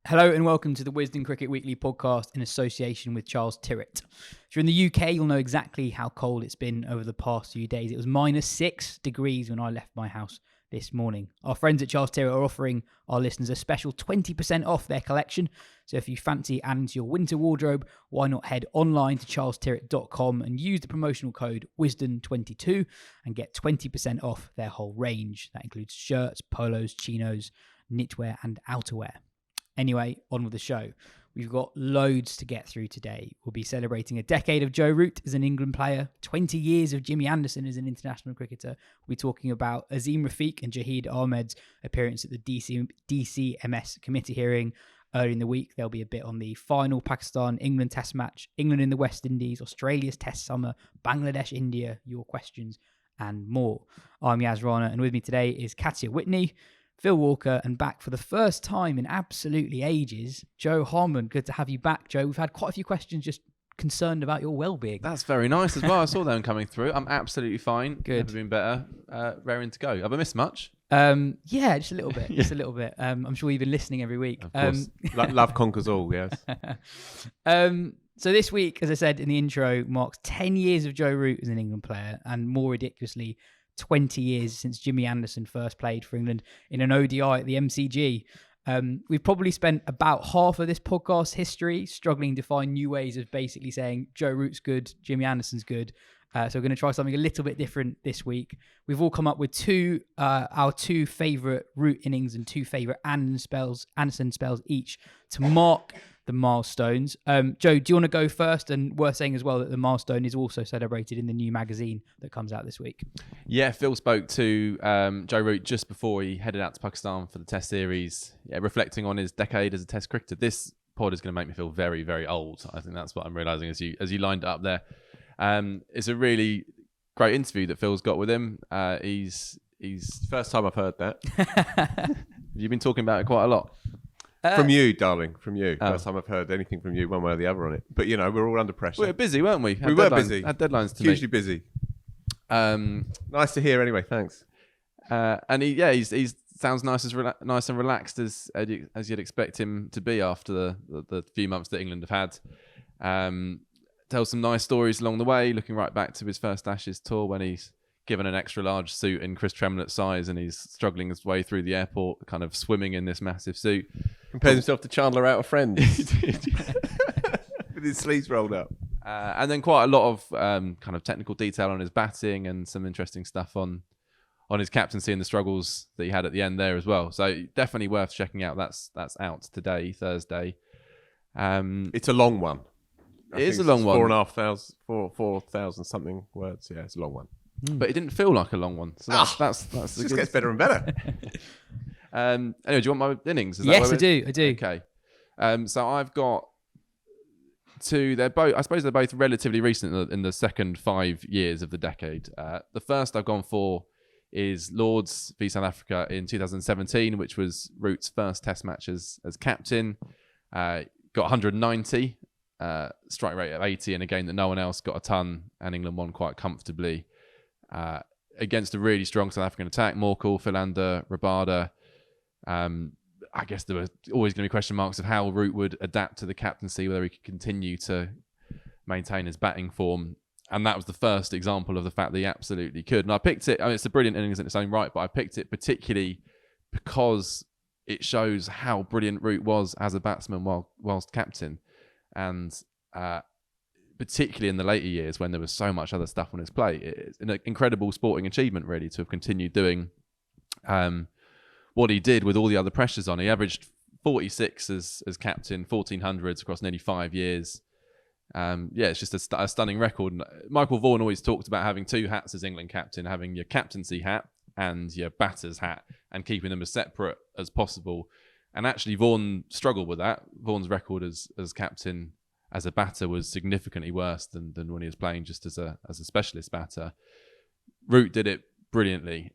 Hello and welcome to the Wisden Cricket Weekly podcast in association with Charles Tyrwhitt. If you're in the UK, you'll know exactly how cold it's been over the past few days. It was -6 degrees when I left my house this morning. Our friends at Charles Tyrwhitt are offering our listeners a special 20% off their collection. So if you fancy adding to your winter wardrobe, why not head online to charlestyrwhitt.com and use the promotional code WISDEN22 and get 20% off their whole range. That includes shirts, polos, chinos, knitwear and outerwear. Anyway, on with the show. We've got loads to get through today. We'll be celebrating a decade of Joe Root as an England player, 20 years of Jimmy Anderson as an international cricketer. We'll be talking about Azim Rafiq and Jahid Ahmed's appearance at the DCMS committee hearing early in the week. There'll be a bit on the final Pakistan-England test match, England in the West Indies, Australia's test summer, Bangladesh-India, your questions and more. I'm Yas Rana, and with me today is Katya Witney, Phil Walker, and back for the first time in absolutely ages, Joe Harman. Good to have you back, Joe. We've had quite a few questions just concerned about your well-being. That's very nice as well. I saw them coming through. I'm absolutely fine. Good. Never been better. raring to go. Have I missed much? Yeah, just a little bit. Just a little bit. I'm sure you've been listening every week. Of course. Love conquers all, yes. So this week, as I said in the intro, marks 10 years of Joe Root as an England player, and more ridiculously, 20 years since Jimmy Anderson first played for England in an ODI at the MCG. We've probably spent about half of this podcast history struggling to find new ways of basically saying Joe Root's good, Jimmy Anderson's good. So we're going to try something a little bit different this week. We've all come up with our two favourite Root innings and two favourite Anderson spells each to mark the milestones. Joe, do you want to go first? And worth saying as well that the milestone is also celebrated in the new magazine that comes out this week. Yeah, Phil spoke to Joe Root just before he headed out to Pakistan for the Test series, reflecting on his decade as a Test cricketer. This pod is going to make me feel very, very old. I think that's what I'm realising as you lined it up there. It's a really great interview that Phil's got with him. He's First time I've heard that. You've been talking about it quite a lot. From you, darling, from you. Oh. First time I've heard anything from you one way or the other on it. But, you know, we're all under pressure. We were busy, weren't we? We were busy. Had deadlines to Hugely meet. busy. Nice to hear anyway, thanks. And he sounds nice and relaxed as you'd expect him to be after the few months that England have had. Tells some nice stories along the way, looking right back to his first Ashes tour when he's given an extra large suit in Chris Tremlett's size and he's struggling his way through the airport, kind of swimming in this massive suit. Compares himself to Chandler out of Friends. With his sleeves rolled up. And then quite a lot of kind of technical detail on his batting and some interesting stuff on his captaincy and the struggles that he had at the end there as well. So definitely worth checking out. That's out today, Thursday. It's a long one. It is a long one. 4,000 something words. Yeah, it's a long one. But it didn't feel like a long one. So that's it just gets better and better. Anyway, do you want my innings? Yes, I do. Okay. So I've got two. I suppose they're both relatively recent in the second 5 years of the decade. The first I've gone for is Lords v South Africa in 2017, which was Root's first Test match as captain. Got 190. Strike rate of 80 in a game that no one else got a ton, and England won quite comfortably against a really strong South African attack. Morkel, Philander, Rabada. I guess there were always going to be question marks of how Root would adapt to the captaincy, whether he could continue to maintain his batting form. And that was the first example of the fact that he absolutely could. And I picked it, it's a brilliant innings in its own right, but I picked it particularly because it shows how brilliant Root was as a batsman whilst captain. And particularly in the later years when there was so much other stuff on his plate, it's an incredible sporting achievement really to have continued doing what he did with all the other pressures on. He averaged 46 as captain, 1400s across nearly 5 years. It's just a stunning record. Michael Vaughan always talked about having two hats as England captain, having your captaincy hat and your batter's hat, and keeping them as separate as possible. And actually, Vaughan struggled with that. Vaughan's record as captain, as a batter, was significantly worse than when he was playing just as a specialist batter. Root did it brilliantly.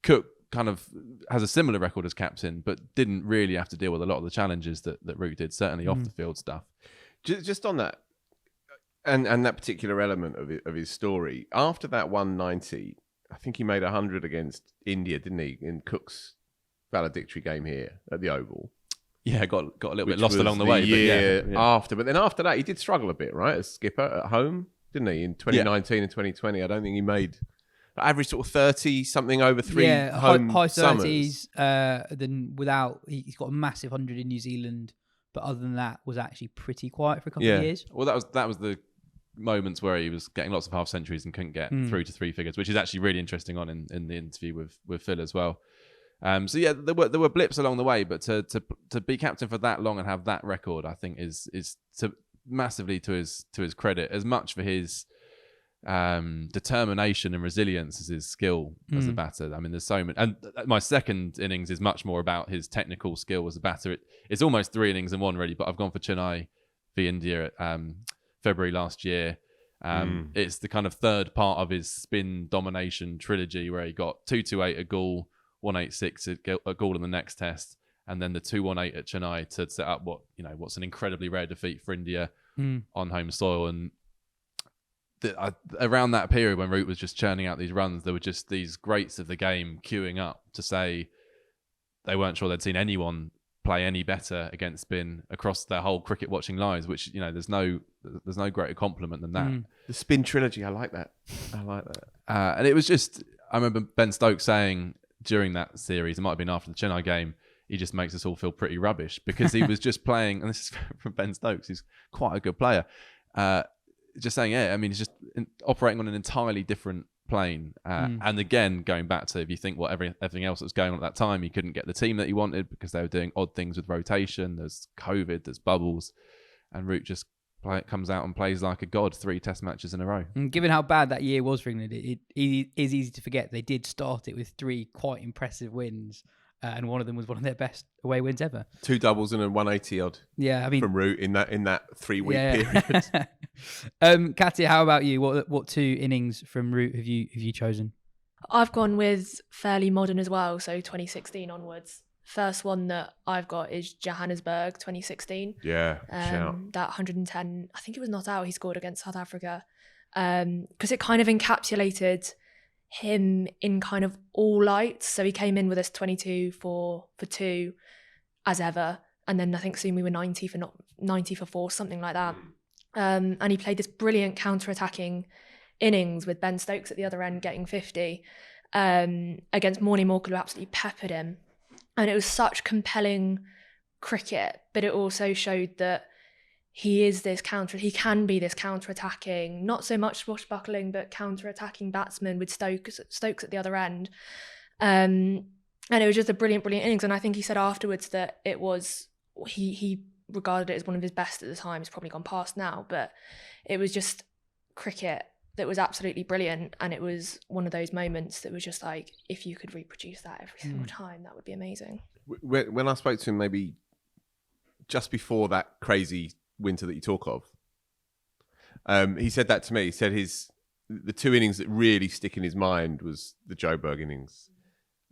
Cook kind of has a similar record as captain, but didn't really have to deal with a lot of the challenges that Root did, certainly off the field stuff. Just on that, and that particular element of his story, after that 190, I think he made 100 against India, didn't he, in Cook's valedictory game here at the Oval. Yeah, got a little bit which lost was along the way. Year but yeah. after, but then after that, he did struggle a bit, right? As skipper at home, didn't he? In 2019 and 2020, I don't think he made average sort of 30 something over 3 home high summers. 30s. Then he's got a massive 100 in New Zealand, but other than that, was actually pretty quiet for a couple of years. Well, that was the moments where he was getting lots of half centuries and couldn't get through to 3 figures, which is actually really interesting in the interview with Phil as well. So yeah, there were blips along the way, but to be captain for that long and have that record, I think is massively to his credit, as much for his determination and resilience as his skill as a batter. I mean, there's so many, and my second innings is much more about his technical skill as a batter. It's almost 3 innings in one, really, but I've gone for Chennai v India at February last year. It's the kind of third part of his spin domination trilogy, where he got 228 at Gaul, 186 at Gaul in the next test, and then the 218 at Chennai to set up what's an incredibly rare defeat for India on home soil. And around that period when Root was just churning out these runs, there were just these greats of the game queuing up to say they weren't sure they'd seen anyone play any better against spin across their whole cricket watching lives, which there's no greater compliment than that. The spin trilogy, I like that. And it was just, I remember Ben Stokes saying during that series, it might have been after the Chennai game, he just makes us all feel pretty rubbish, because he was just playing, and this is from Ben Stokes, who's quite a good player, just saying, he's just operating on an entirely different plane. And again, going back to, if you think everything else that was going on at that time, he couldn't get the team that he wanted because they were doing odd things with rotation. There's COVID, there's bubbles, and Root just comes out and plays like a god 3 test matches in a row. And given how bad that year was for England, it is easy to forget they did start it with 3 quite impressive wins. And one of them was one of their best away wins ever. 2 doubles and a 180 odd. Yeah, I mean, from Root in that 3-week period. Katya, how about you? What 2 innings from Root have you chosen? I've gone with fairly modern as well, so 2016 onwards. First one that I've got is Johannesburg 2016. Yeah, that 110. I think it was not out. He scored against South Africa because it kind of encapsulated him in kind of all lights. So he came in with us 22 for 2 as ever, and then I think soon we were 90 for 4, something like that. And he played this brilliant counter-attacking innings with Ben Stokes at the other end getting 50 against Morne Morkel, who absolutely peppered him. And it was such compelling cricket, but it also showed that he can be this counter-attacking, not so much swashbuckling, but counter-attacking batsman with Stokes at the other end. And it was just a brilliant innings. And I think he said afterwards that it was, he regarded it as one of his best at the time. It's probably gone past now, but it was just cricket that was absolutely brilliant. And it was one of those moments that was just like, if you could reproduce that every single time, that would be amazing. When I spoke to him, maybe just before that crazy winter that you talk of, he said that to me. He said the 2 innings that really stick in his mind was the Joburg innings,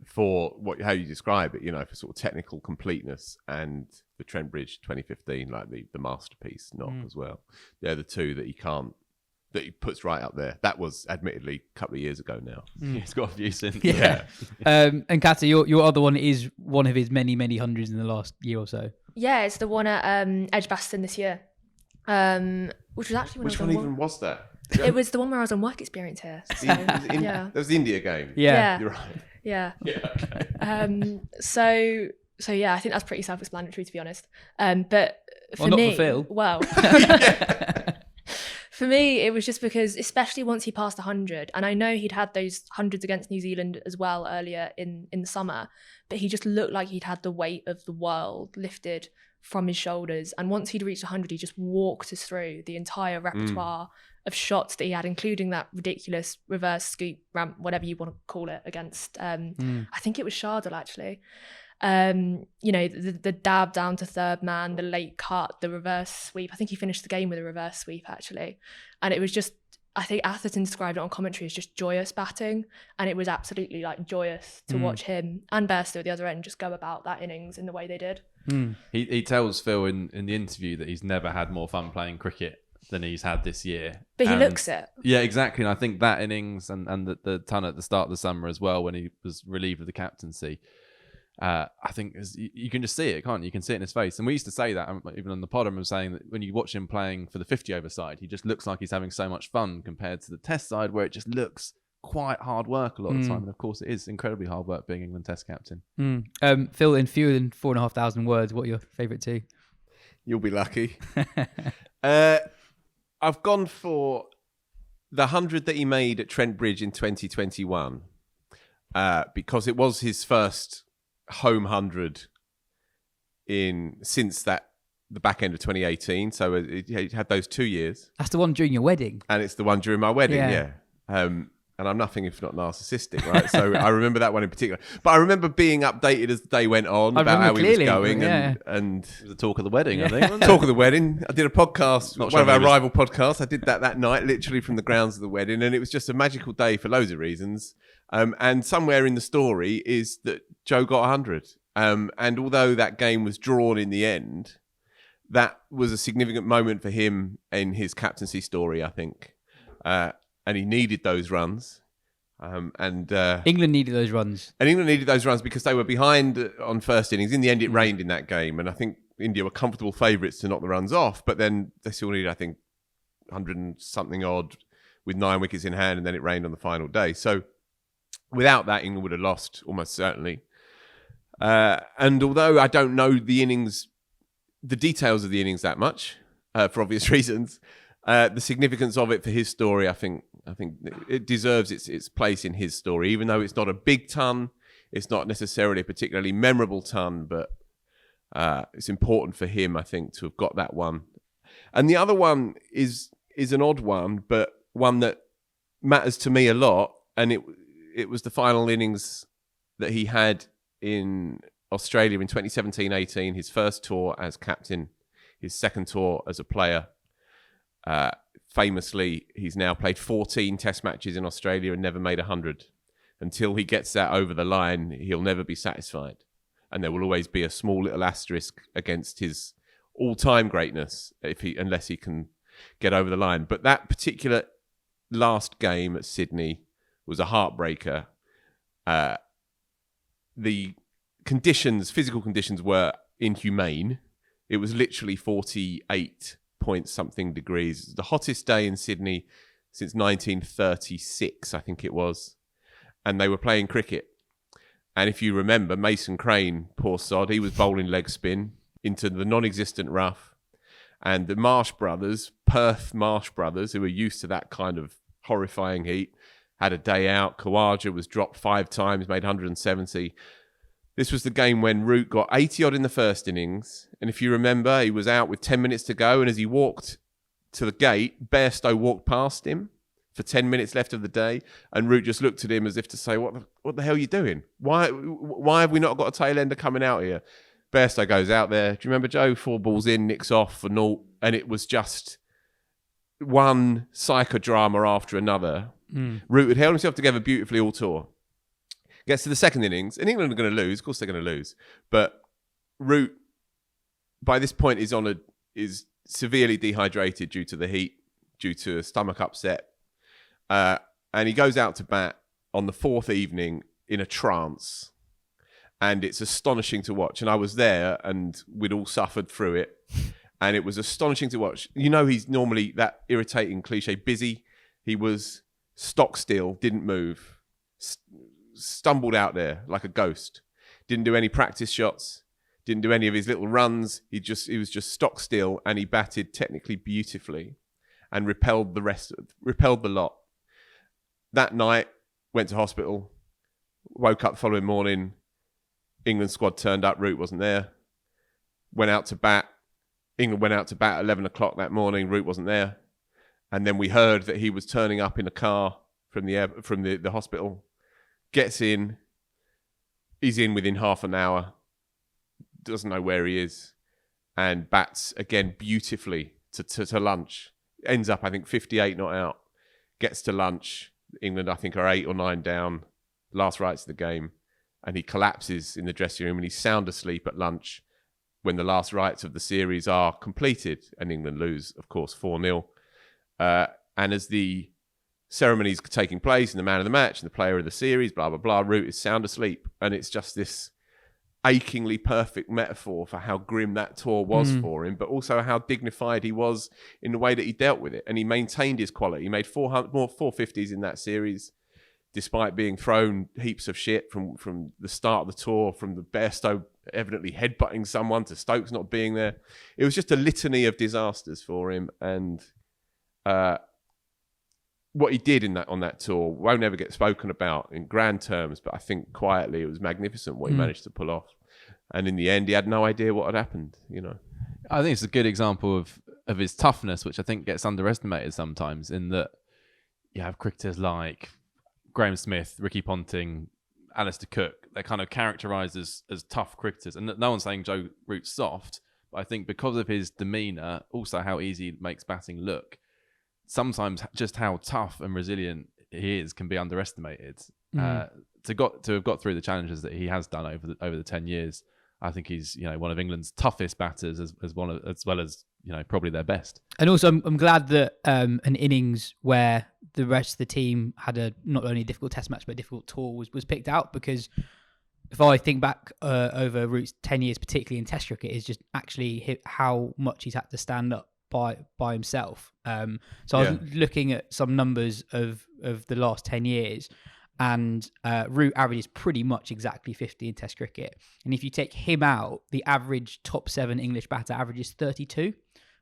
for how you describe it, for sort of technical completeness, and the Trent Bridge 2015, like the masterpiece knock as well. They're the 2 that he puts right up there. That was admittedly a couple of years ago now. He's got a few since. Yeah. And Katya, your other one is one of his many, many hundreds in the last year or so. Yeah, it's the one at Edgbaston this year, which was actually Which one even was that? It was the one where I was on work experience here. So, that was the India game. Yeah. You're right. Yeah. Okay. So yeah, I think that's pretty self-explanatory, to be honest. But for not me, for Phil. Well, for me, it was just because, especially once he passed 100, and I know he'd had those hundreds against New Zealand as well earlier in the summer, but he just looked like he'd had the weight of the world lifted from his shoulders. And once he'd reached 100, he just walked us through the entire repertoire of shots that he had, including that ridiculous reverse scoop ramp, whatever you want to call it, against I think it was Shardul actually. The dab down to third man, the late cut, the reverse sweep. I think he finished the game with a reverse sweep actually, and it was just, I think Atherton described it on commentary as just joyous batting, and it was absolutely like joyous to watch him and Bairstow at the other end just go about that innings in the way they did. He tells Phil in the interview that he's never had more fun playing cricket than he's had this year. But he looks it. Yeah, exactly. And I think that innings and the ton at the start of the summer as well, when he was relieved of the captaincy, I think you can just see it, can't you? You can see it in his face. And we used to say that, even on the pod, I was saying that when you watch him playing for the 50-over side, he just looks like he's having so much fun compared to the Test side, where it just looks quite hard work a lot of the time. And of course, it is incredibly hard work being England Test captain. Phil, in fewer than 4,500 words, what are your favourite two? You'll be lucky. I've gone for the 100 that he made at Trent Bridge in 2021 because it was his first home 100 since the back end of 2018. So it had those 2 years. That's the one during your wedding. And it's the one during my wedding, yeah. And I'm nothing if not narcissistic, right? So I remember that one in particular. But I remember being updated as the day went on about how he was going. And it was the talk of the wedding, I think. Wasn't talk of the wedding. I did a podcast, one of our rival podcasts. I did that night, literally from the grounds of the wedding. And it was just a magical day for loads of reasons. And somewhere in the story is that Joe got 100. And although that game was drawn in the end, that was a significant moment for him in his captaincy story, I think. And he needed those runs. England needed those runs. And England needed those runs because they were behind on first innings. In the end, it rained in that game. And I think India were comfortable favourites to knock the runs off. But then they still needed, I think, 100 and something odd with 9 wickets in hand. And then it rained on the final day. So without that, England would have lost almost certainly. And although I don't know the details of the innings that much, for obvious reasons, the significance of it for his story, I think it deserves its place in his story, even though it's not a big ton, it's not necessarily a particularly memorable ton, but it's important for him, I think, to have got that one. And the other one is an odd one, but one that matters to me a lot, and it was the final innings that he had in Australia in 2017-18, his first tour as captain, his second tour as a player. Famously, he's now played 14 test matches in Australia and never made 100. Until he gets that over the line, he'll never be satisfied. And there will always be a small little asterisk against his all-time greatness unless he can get over the line. But that particular last game at Sydney was a heartbreaker. The physical conditions were inhumane. It was literally 48 point something degrees. The hottest day in Sydney since 1936, I think it was. And they were playing cricket. And if you remember, Mason Crane, poor sod, he was bowling leg spin into the non-existent rough. And the Perth Marsh brothers, who were used to that kind of horrifying heat, had a day out. Khawaja was dropped 5 times, made 170. This was the game when Root got 80-odd in the first innings. And if you remember, he was out with 10 minutes to go. And as he walked to the gate, Bairstow walked past him for 10 minutes left of the day. And Root just looked at him as if to say, what the hell are you doing? Why have we not got a tail ender coming out here? Bairstow goes out there. Do you remember, Joe? 4 balls in, nicks off for naught. And it was just one psychodrama after another. Root had held himself together beautifully all tour. Gets to the second innings, and England are going to lose. Of course, they're going to lose. But Root, by this point, is severely dehydrated due to the heat, due to a stomach upset, and he goes out to bat on the 4th evening in a trance, and it's astonishing to watch. And I was there, and we'd all suffered through it, and it was astonishing to watch. You know, he's normally that irritating cliche busy. He was stock still, didn't move. Stumbled out there like a ghost. Didn't do any practice shots. Didn't do any of his little runs. He was just stock still, and he batted technically beautifully, and repelled the lot. That night, went to hospital. Woke up the following morning. England squad turned up. Root wasn't there. Went out to bat. England went out to bat at 11 o'clock that morning. Root wasn't there, and then we heard that he was turning up in a car from the hospital. Gets in, he's in within half an hour, doesn't know where he is, and bats again beautifully to lunch. Ends up, I think, 58 not out. Gets to lunch. England, I think, are 8 or 9 down. Last rights of the game. And he collapses in the dressing room, and he's sound asleep at lunch when the last rights of the series are completed. And England lose, of course, 4-0. And as the ceremonies taking place, and the man of the match and the player of the series, blah, blah, blah, Root is sound asleep. And it's just this achingly perfect metaphor for how grim that tour was for him, but also how dignified he was in the way that he dealt with it. And he maintained his quality. He made more 450s in that series, despite being thrown heaps of shit from the start of the tour, from the Bairstow evidently headbutting someone to Stokes not being there. It was just a litany of disasters for him. And what he did on that tour won't ever get spoken about in grand terms, but I think quietly it was magnificent what he managed to pull off. And in the end, he had no idea what had happened, you know. I think it's a good example of his toughness, which I think gets underestimated sometimes, in that you have cricketers like Graham Smith, Ricky Ponting, Alistair Cook. They're kind of characterised as tough cricketers. And no one's saying Joe Root's soft, but I think because of his demeanour, also how easy it makes batting look, sometimes just how tough and resilient he is can be underestimated. To have got through the challenges that he has done over the 10 years, I think he's one of England's toughest batters as well as probably their best. And also, I'm glad that an innings where the rest of the team had a not only a difficult Test match but a difficult tour was picked out, because if I think back over Root's 10 years, particularly in Test cricket, is just actually how much he's had to stand up by himself. I was looking at some numbers of the last 10 years, and Root averages pretty much exactly 50 in Test cricket. And if you take him out, the average top 7 English batter averages 32,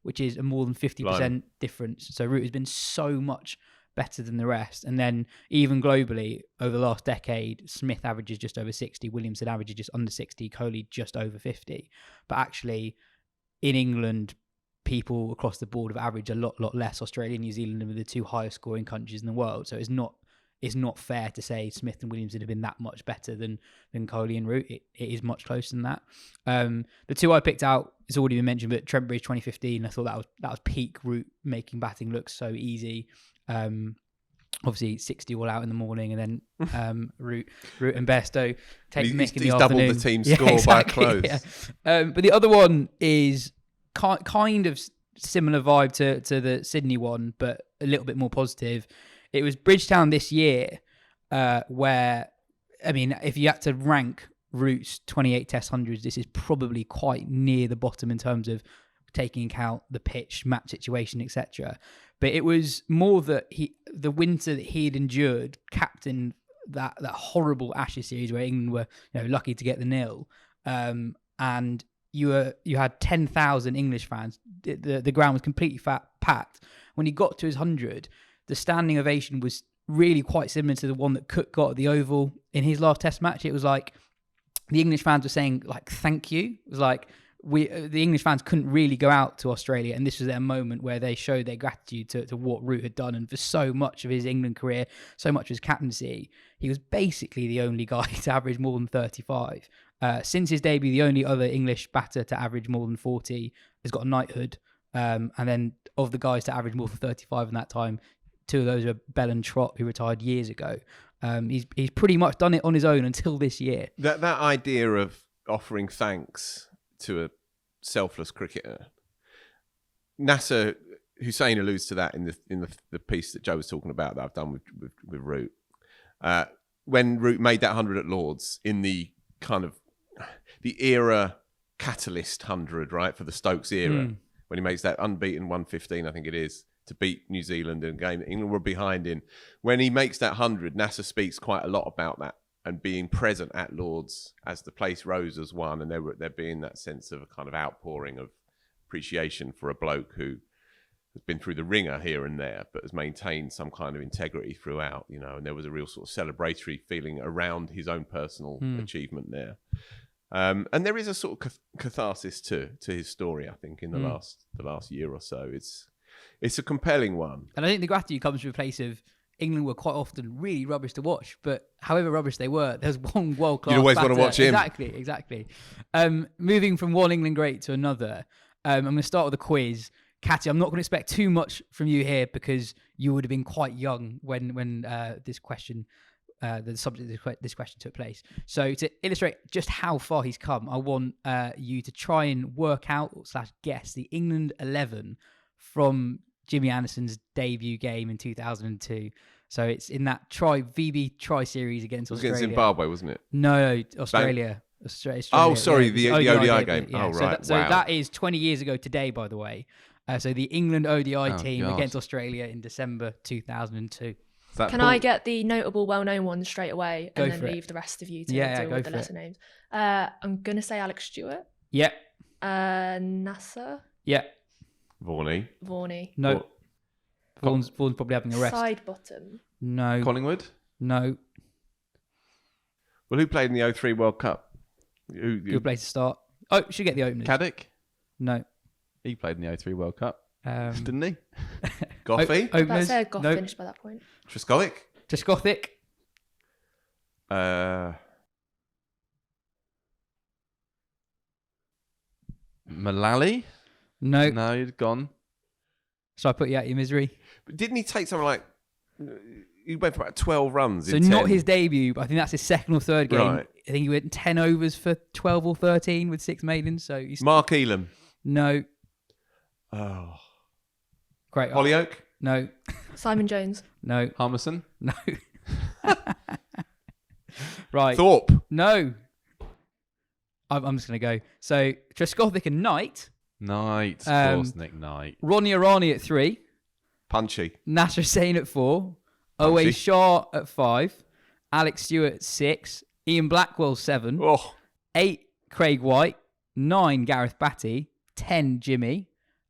which is a more than 50% difference. So Root has been so much better than the rest. And then even globally, over the last decade, Smith averages just over 60, Williamson averages just under 60, Kohli just over 50. But actually, in England, people across the board have averaged a lot less. Australia and New Zealand are the 2 highest scoring countries in the world. So it's not fair to say Smith and Williamson have been that much better than Kohli and Root. It is much closer than that. The 2 I picked out, it's already been mentioned, but Trent Bridge 2015, I thought that was peak Root, making batting look so easy. Obviously 60 all out in the morning, and then Root and Bairstow take Mick in the afternoon. He's doubled the team score by a close. Yeah. But the other one is kind of similar vibe to the Sydney one, but a little bit more positive. It was Bridgetown this year, where, I mean, if you had to rank Root's 28 Test hundreds, this is probably quite near the bottom in terms of taking account the pitch, match situation, etc. But it was more that the winter that he had endured, captained that horrible Ashes series where England were lucky to get the nil, and you had 10,000 English fans. The ground was completely packed. When he got to his 100, the standing ovation was really quite similar to the one that Cook got at the Oval in his last Test match. It was like the English fans were saying like thank you. It was like the English fans couldn't really go out to Australia, and this was their moment where they showed their gratitude to what Root had done. And for so much of his England career, so much of his captaincy, he was basically the only guy to average more than 35. Since his debut, the only other English batter to average more than 40 has got a knighthood. And then of the guys to average more than 35 in that time, 2 of those are Bell and Trott, who retired years ago. He's pretty much done it on his own until this year. That idea of offering thanks to a selfless cricketer, Nasser Hussain alludes to that in the piece that Joe was talking about that I've done with Root. When Root made that 100 at Lords in the kind of the era catalyst 100, right, for the Stokes era, when he makes that unbeaten 115, I think it is, to beat New Zealand in a game that England were behind in. When he makes that 100, Nasser speaks quite a lot about that and being present at Lords as the place rose as one, and there being that sense of a kind of outpouring of appreciation for a bloke who has been through the ringer here and there, but has maintained some kind of integrity throughout, and there was a real sort of celebratory feeling around his own personal achievement there. And there is a sort of catharsis to his story, I think, in the last year or so. It's a compelling one. And I think the gratitude comes from a place of England were quite often really rubbish to watch, but however rubbish they were, there's one world-class You always batter. want to watch him. Exactly. Moving from one England great to another, I'm going to start with a quiz. Katya, I'm not going to expect too much from you here because you would have been quite young when this question, the subject of this question took place. So to illustrate just how far he's come, I want you to try and work out / guess the England 11 from Jimmy Anderson's debut game in 2002. So it's in that VB Tri series against Australia. Against Zimbabwe, wasn't it? No, Australia. Australia, Oh, sorry, yeah, the ODI game. Yeah. Oh, So right. So Wow. that is 20 years ago today, by the way. So the England ODI team God. against Australia in December 2002. Is that Can Paul? I get the notable, well-known ones straight away, Go and then for it. leave the rest of you to Yeah, deal go with the for it. lesser names? I'm gonna say Alex Stewart, Yep. Nasser, Yep. Varney, No. Vaughan's probably having a rest. side bottom. No. Collingwood? No. Well, who played in the 03 World Cup? Good place to start. Oh, should get the openers. Caddick? No. He played in the 03 World Cup, didn't he? Goffey? That's Openers. a Goff No. finished by that point. Trescothick? Trescothick. Mullally? No. No, he'd gone. So I put you out of your misery. But didn't he take something like... He went for about 12 runs So in 10. not his debut, but I think that's his second or third game. Right. I think he went 10 overs for 12 or 13 with 6 maidens. So he's Mark Elam. no. Oh. Great. Hollyoak? No. Simon Jones. No. Harmison? No. Right. Thorpe? No. I'm just going to go. So Trescothick and Knight. Knight. Of Um, course, Nick Knight. Ronnie Arani at 3. Punchy. Nasser Hussain at 4. Owe Punchy. Shah at 5. Alex Stewart at 6. Ian Blackwell 7. Oh. 8 Craig White. 9 Gareth Batty. 10 Jimmy.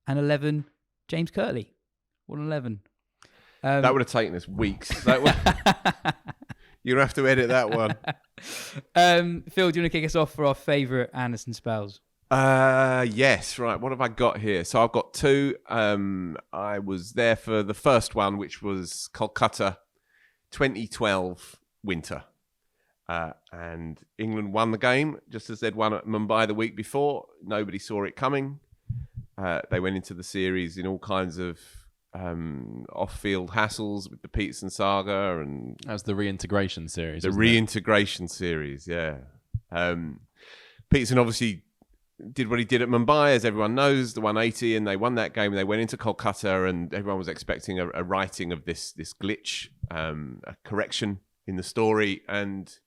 And 11 James Kirtley. 111. That would have taken us weeks. That would... You're going to have to edit that one. Phil, do you want to kick us off for our favourite Anderson spells? Yes, right. What have I got here? So I've got 2. I was there for the first one, which was Kolkata 2012 winter. And England won the game, just as they'd won at Mumbai the week before. Nobody saw it coming. They went into the series in all kinds of off-field hassles with the Peterson saga and That was the reintegration series. the wasn't it? reintegration series. Yeah, Peterson obviously did what he did at Mumbai, as everyone knows, the 180, and they won that game. And they went into Kolkata, and everyone was expecting a writing of this glitch, a correction in the story, and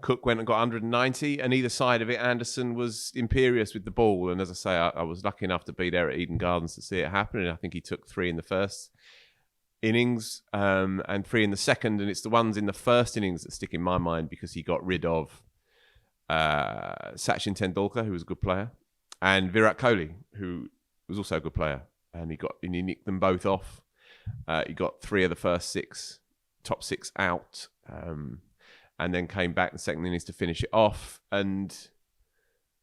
Cook went and got 190, and either side of it, Anderson was imperious with the ball. And as I say, I was lucky enough to be there at Eden Gardens to see it happen. And I think he took 3 in the first innings and 3 in the second. And it's the ones in the first innings that stick in my mind because he got rid of Sachin Tendulkar, who was a good player, and Virat Kohli, who was also a good player. And he nicked them both off. He got 3 of the first top 6 out. And then came back in the second innings to finish it off. And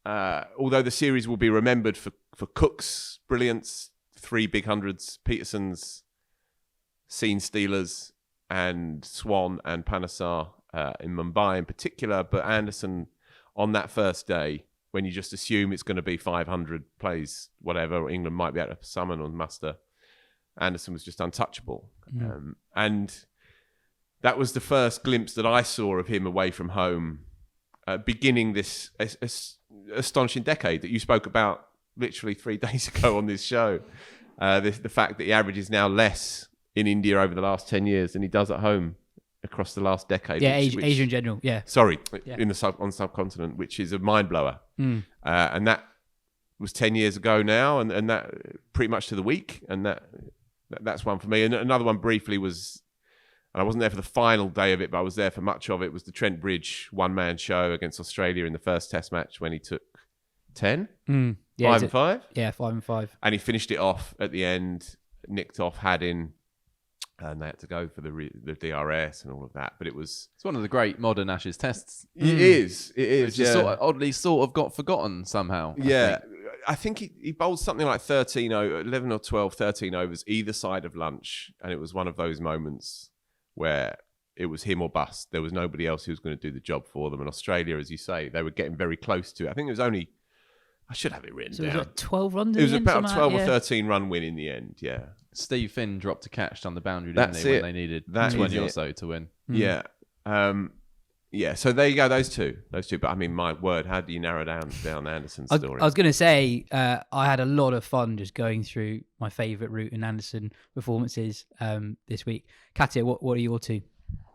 although the series will be remembered for Cook's brilliance, 3 big hundreds, Peterson's scene stealers, and Swan and Panesar in Mumbai in particular, but Anderson on that first day, when you just assume it's going to be 500 plays, whatever, or England might be able to summon or muster, Anderson was just untouchable. And that was the first glimpse that I saw of him away from home, beginning this astonishing decade that you spoke about literally 3 days ago on this show. The fact that he averages now less in India over the last 10 years than he does at home across the last decade. Yeah, Asia in general. Yeah. Sorry, Yeah. on the subcontinent, which is a mind blower. And that was 10 years ago now, and that pretty much to the week. And that's one for me. And another one briefly was, and I wasn't there for the final day of it, but I was there for much of it, was the Trent Bridge one-man show against Australia in the first Test match when he took 10, Yeah, 5 and 5. Yeah, 5 and 5. And he finished it off at the end, nicked off Haddin, and they had to go for the DRS and all of that. But it's It's one of the great modern Ashes tests. It is. Which is Yeah. oddly sort of got forgotten somehow. Yeah. I think he bowled something like 11 or 12, 13 overs either side of lunch. And it was one of those moments where it was him or bust. There was nobody else who was going to do the job for them. And Australia, as you say, they were getting very close to it. I think it was only, I should have it written So it down. was like 12 runs in It was the end, about a something 12 like or that? 13 run win in the end, yeah. Steve Finn dropped a catch down the boundary, didn't That's they, it. when they needed That 20 is or it. so to win. Yeah. Yeah, so there you go, those two. But I mean, my word, how do you narrow down Anderson's story? I was going to say, I had a lot of fun just going through my favourite route and Anderson performances this week. Katya, what are your 2?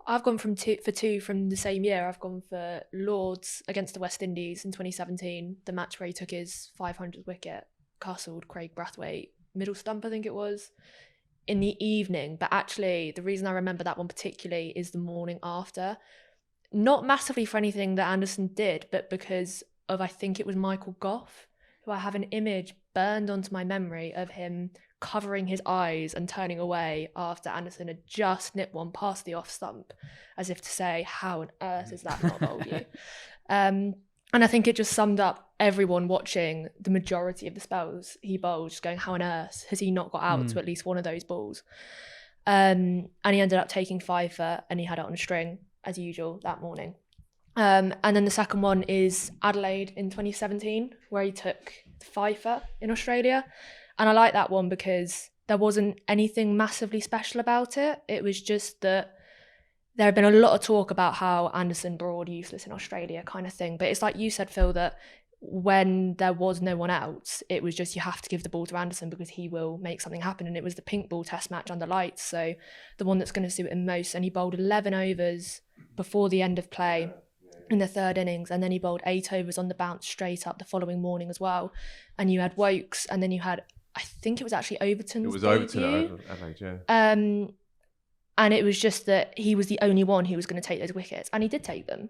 I've gone from two from the same year. I've gone for Lords against the West Indies in 2017, the match where he took his 500th wicket, castled Craig Brathwaite, middle stump I think it was, in the evening. But actually, the reason I remember that one particularly is the morning after. Not massively for anything that Anderson did, but because of, I think it was Michael Gough, who I have an image burned onto my memory of him covering his eyes and turning away after Anderson had just nipped one past the off stump, as if to say, how on earth is that not bowled you? And I think it just summed up everyone watching the majority of the spells he bowled, just going, how on earth has he not got out to at least one of those balls? And he ended up taking 5 for, and he had it on a string, as usual, that morning. And then the second one is Adelaide in 2017, where he took the 5 for in Australia. And I like that one because there wasn't anything massively special about it. It was just that there had been a lot of talk about how Anderson Broad useless in Australia kind of thing. But it's like you said, Phil, that when there was no one else, it was just you have to give the ball to Anderson because he will make something happen. And it was the pink ball test match under lights, so the one that's going to suit him most. And he bowled 11 overs before the end of play in the third innings, and then he bowled 8 overs on the bounce straight up the following morning as well. And you had Wokes, and then you had, I think it was actually Overton's It was debut. Overton at Adelaide, yeah. And it was just that he was the only one who was going to take those wickets, and he did take them.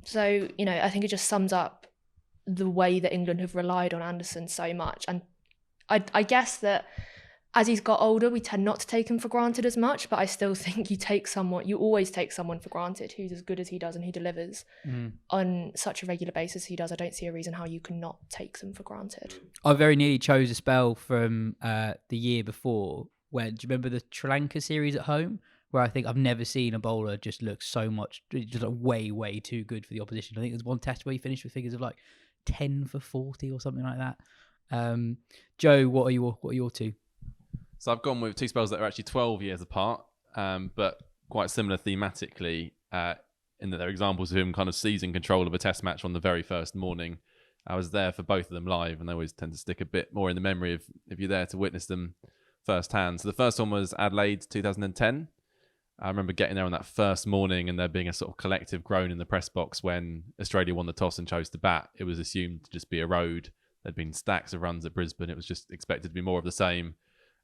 So, you know, I think it just sums up the way that England have relied on Anderson so much. And I guess that as he's got older, we tend not to take him for granted as much, but I still think you always take someone for granted who's as good as he does and he delivers on such a regular basis as he does. I don't see a reason how you cannot take them for granted. I very nearly chose a spell from the year before. Where, do you remember the Sri Lanka series at home? Where I think I've never seen a bowler just look so much, just like way too good for the opposition. I think there's one test where he finished with figures of like 10 for 40 or something like that. Joe, what are your two? So I've gone with 2 spells that are actually 12 years apart, but quite similar thematically in that they're examples of him kind of seizing control of a test match on the very first morning. I was there for both of them live, and they always tend to stick a bit more in the memory if you're there to witness them firsthand. So the first one was Adelaide 2010. I remember getting there on that first morning and there being a sort of collective groan in the press box when Australia won the toss and chose to bat. It was assumed to just be a road. There'd been stacks of runs at Brisbane. It was just expected to be more of the same.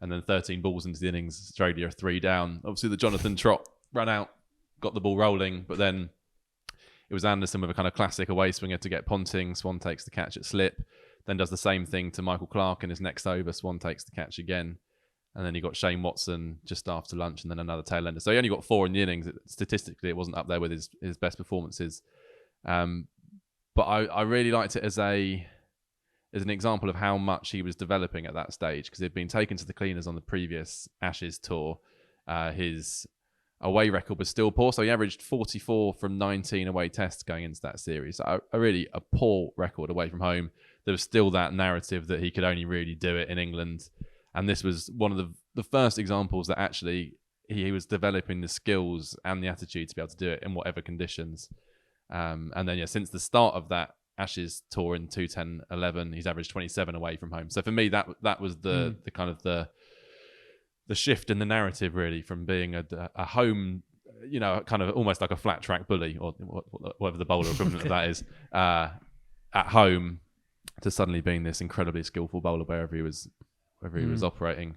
And then 13 balls into the innings, Australia are 3 down. Obviously, the Jonathan Trott ran out, got the ball rolling, but then it was Anderson with a kind of classic away swinger to get Ponting. Swan takes the catch at slip, then does the same thing to Michael Clarke in his next over. Swan takes the catch again. And then he got Shane Watson just after lunch and then another tail ender. So he only got 4 in the innings. Statistically, it wasn't up there with his best performances. But I really liked it as an example of how much he was developing at that stage, because he'd been taken to the cleaners on the previous Ashes tour. His away record was still poor, so he averaged 44 from 19 away tests going into that series. So a poor record away from home. There was still that narrative that he could only really do it in England. And this was one of the first examples that actually he was developing the skills and the attitude to be able to do it in whatever conditions. And then, since the start of that Ashes tour in 2010-11, he's averaged 27 away from home. So for me, that was the kind of the shift in the narrative, really, from being a home, kind of almost like a flat track bully or whatever the bowler equivalent of that is, at home, to suddenly being this incredibly skillful bowler wherever he was operating.